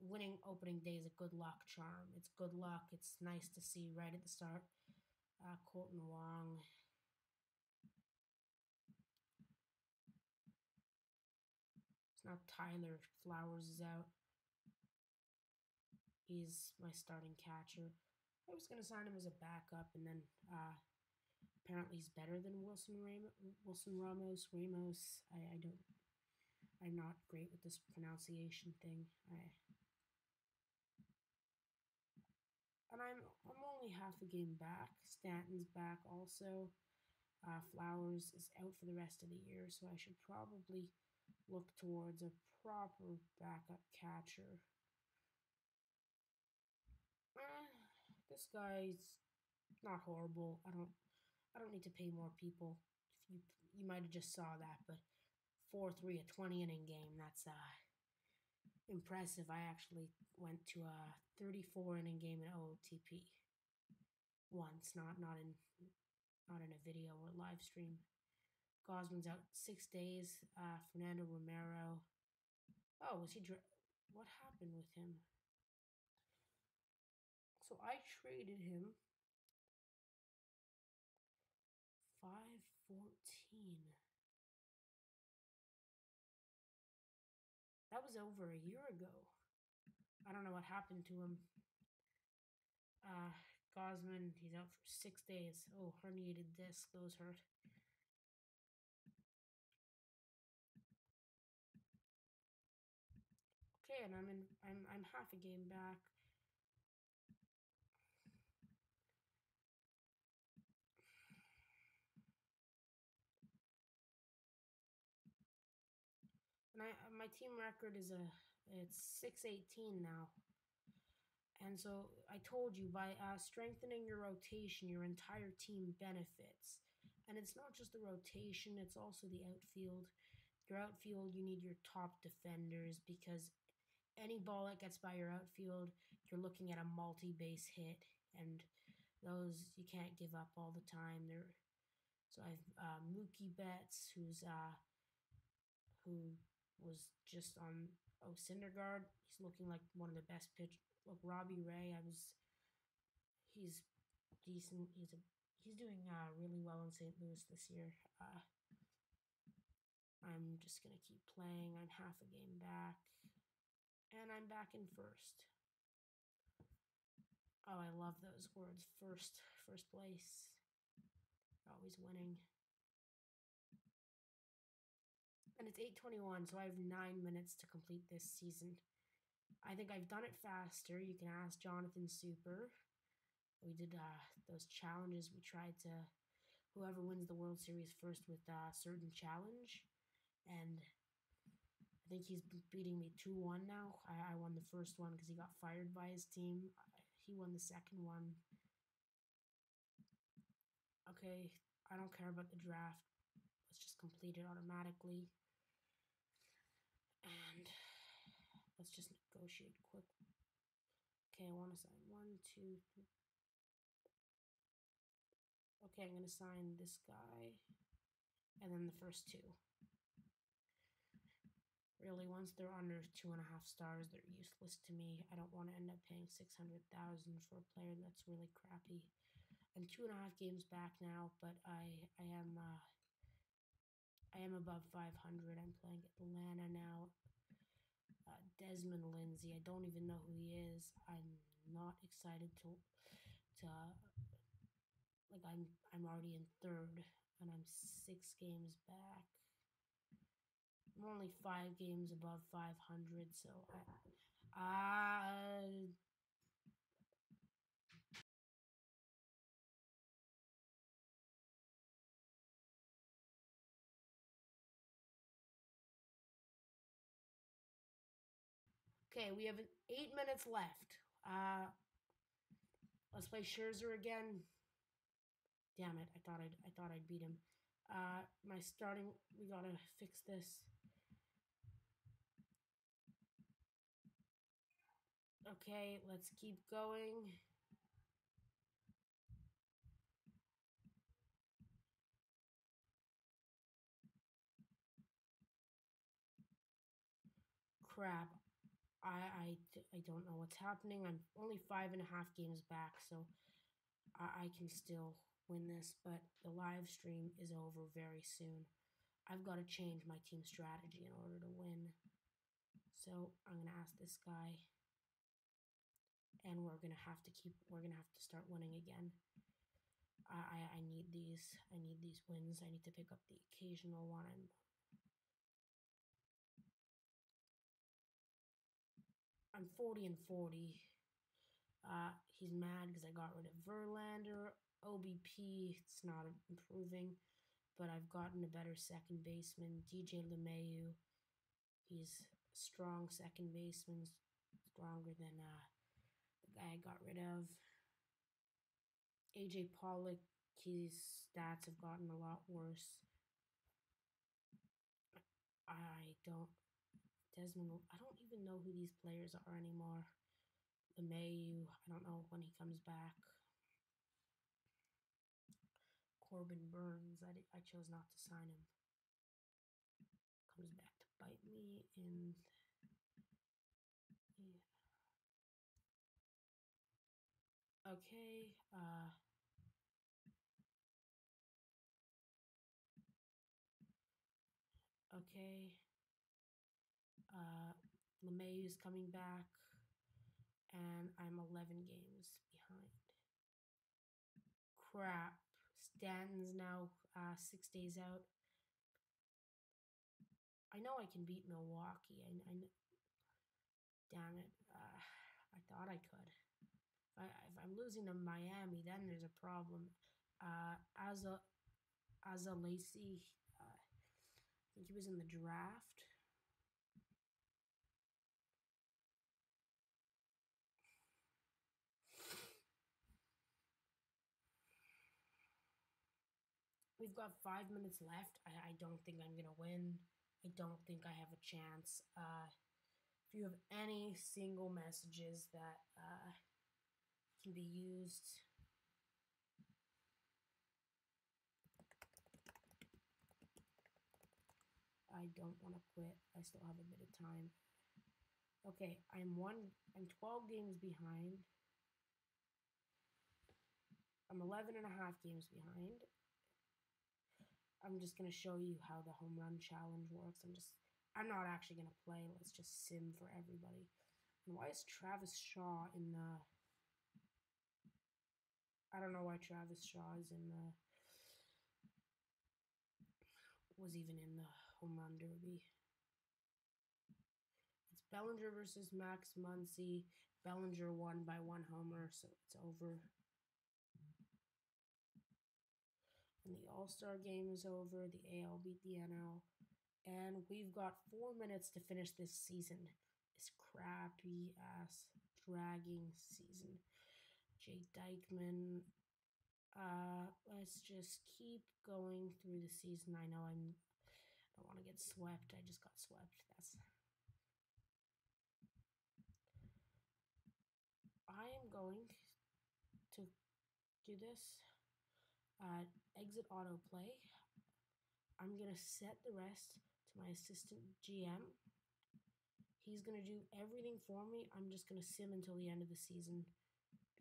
winning opening day is a good luck charm. It's good luck. It's nice to see right at the start. Colton Wong. It's not Tyler Flowers is out. He's my starting catcher. I was gonna sign him as a backup, and then apparently he's better than Wilson Ramos. Ramos. I don't. I'm not great with this pronunciation thing. I'm only half a game back. Stanton's back also. Flowers is out for the rest of the year, so I should probably look towards a proper backup catcher. This guy's not horrible. I don't need to pay more people. If you might have just saw that, but 4-3 a 20 inning game. That's impressive. I actually went to a 34 inning game in OOTP once, not in a video or live stream. Gosman's out 6 days. Fernando Romero. Oh, was he? What happened with him? So I traded him 514. That was over a year ago. I don't know what happened to him. Gosman, he's out for 6 days. Oh, herniated disc, those hurt. Okay, and I'm half a game back. And my team record is it's 618 now. And so I told you, by strengthening your rotation, your entire team benefits. And it's not just the rotation, it's also the outfield. Your outfield, you need your top defenders, because any ball that gets by your outfield, you're looking at a multi-base hit, and those you can't give up all the time. So I have Mookie Betts, who was just on Syndergaard. He's looking like one of the best pitch. Look, Robbie Ray, he's decent. He's doing really well in St. Louis this year. I'm just gonna keep playing. I'm half a game back, and I'm back in first. Oh, I love those words. First place. Always winning. And it's 8:21, so I have 9 minutes to complete this season. I think I've done it faster. You can ask Jonathan Super. We did those challenges. We tried to whoever wins the World Series first with a certain challenge, and I think he's beating me 2-1 now. I won the first one because he got fired by his team. He won the second one. Okay, I don't care about the draft. Let's just complete it automatically. And let's just negotiate quick. Okay, I want to sign 1, 2, 3. Okay, I'm going to sign this guy. And then the first two. Really, once they're under 2.5 stars, they're useless to me. I don't want to end up paying $600,000 for a player that's really crappy. I'm 2.5 games back now, but I am above 500. I'm playing Atlanta now. Desmond Lindsay, I don't even know who he is. I'm not excited to like I'm already in third, and I'm 6 games back. I'm only 5 games above 500, so okay, we have 8 minutes left. Let's play Scherzer again. Damn it! I thought I'd beat him. My starting. We gotta fix this. Okay, let's keep going. Crap. I don't know what's happening. I'm only 5.5 games back, so I can still win this, but the live stream is over very soon. I've got to change my team strategy in order to win. So I'm gonna ask this guy, and we're gonna have to start winning again. I need these. I need these wins. I need to pick up the occasional one. I'm 40-40. He's mad because I got rid of Verlander. OBP, it's not improving, but I've gotten a better second baseman. DJ LeMahieu, he's a strong second baseman, stronger than the guy I got rid of. AJ Pollock, his stats have gotten a lot worse. Desmond, I don't even know who these players are anymore. LeMahieu, I don't know when he comes back. Corbin Burns, I chose not to sign him. Comes back to bite me in. Yeah. Okay, okay, LeMay is coming back, and I'm 11 games behind. Crap. Stanton's now 6 days out. I know I can beat Milwaukee. Damn it. I thought I could. If I'm losing to Miami, then there's a problem. As a Lacey, I think he was in the draft. We've got 5 minutes left. I don't think I'm gonna win. I don't think I have a chance. If you have any single messages that can be used, I don't want to quit. I still have a bit of time. Okay, I'm 12 games behind. I'm 11 and a half games behind. I'm just going to show you how the home run challenge works. I'm not actually going to play. Let's just sim for everybody. And why is Travis Shaw in the... I don't know why Travis Shaw is in the... was even in the home run derby. It's Bellinger versus Max Muncy. Bellinger won by 1 homer, so it's over. And the All-Star game is over. The AL beat the NL. And we've got 4 minutes to finish this season. This crappy-ass, dragging season. Jake Dykman. Let's just keep going through the season. I know I don't want to get swept. I just got swept. I am going to do this. Exit autoplay. I'm going to set the rest to my assistant GM. He's going to do everything for me. I'm just going to sim until the end of the season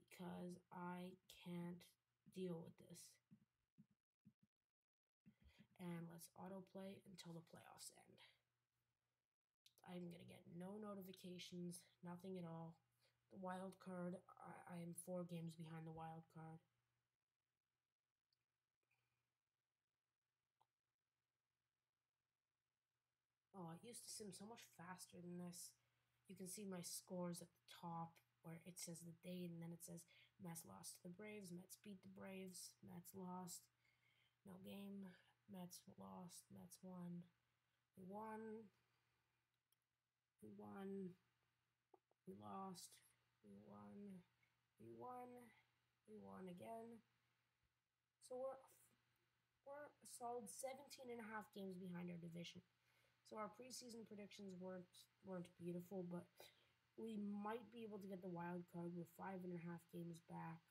because I can't deal with this. And let's autoplay until the playoffs end. I'm going to get no notifications, nothing at all. The wild card, I am 4 games behind the wild card. Oh, I used to sim so much faster than this. You can see my scores at the top where it says the date and then it says Mets lost to the Braves, Mets beat the Braves, Mets lost, no game, Mets lost, Mets won, we won, we won, we lost, we won, we won, we won again. So we're a solid 17 and a half games behind our division. So our preseason predictions weren't beautiful, but we might be able to get the wild card. We're 5.5 games back.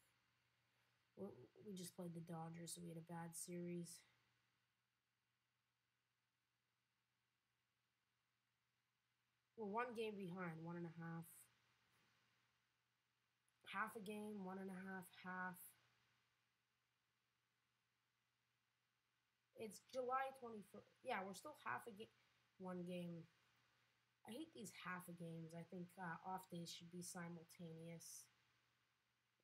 We just played the Dodgers, so we had a bad series. We're 1 game behind, 1.5. Half a game, 1.5, half. It's July 21st. Yeah, we're still half a game, 1 game. I hate these half a games. I think off days should be simultaneous.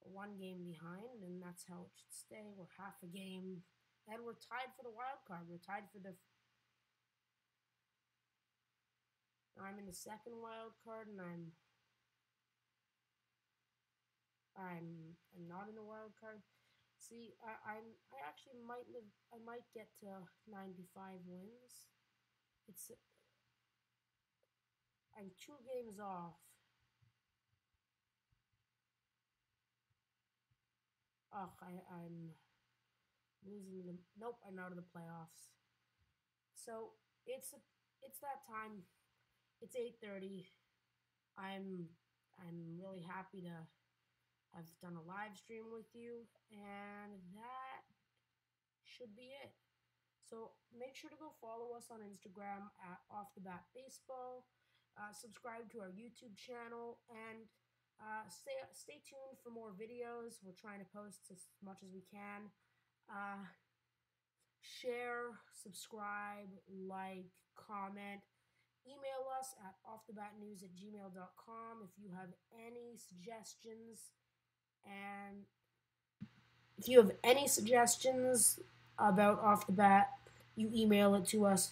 We're 1 game behind, and that's how it should stay. We're half a game, and we're tied for the wild card. We're tied for the... I'm in the second wild card, and I'm not in the wild card. See, I actually might get to 95 wins. I'm 2 games off. Oh, I'm losing them. Nope, I'm out of the playoffs. So it's that time. It's 8:30. I'm really happy to have done a live stream with you, and that should be it. So make sure to go follow us on Instagram at Off the Bat Baseball. Subscribe to our YouTube channel, and Stay tuned for more videos. We're trying to post as much as we can. Share, subscribe, like, comment. Email us at offthebatnews@gmail.com if you have any suggestions. And if you have any suggestions about Off the Bat, you email it to us.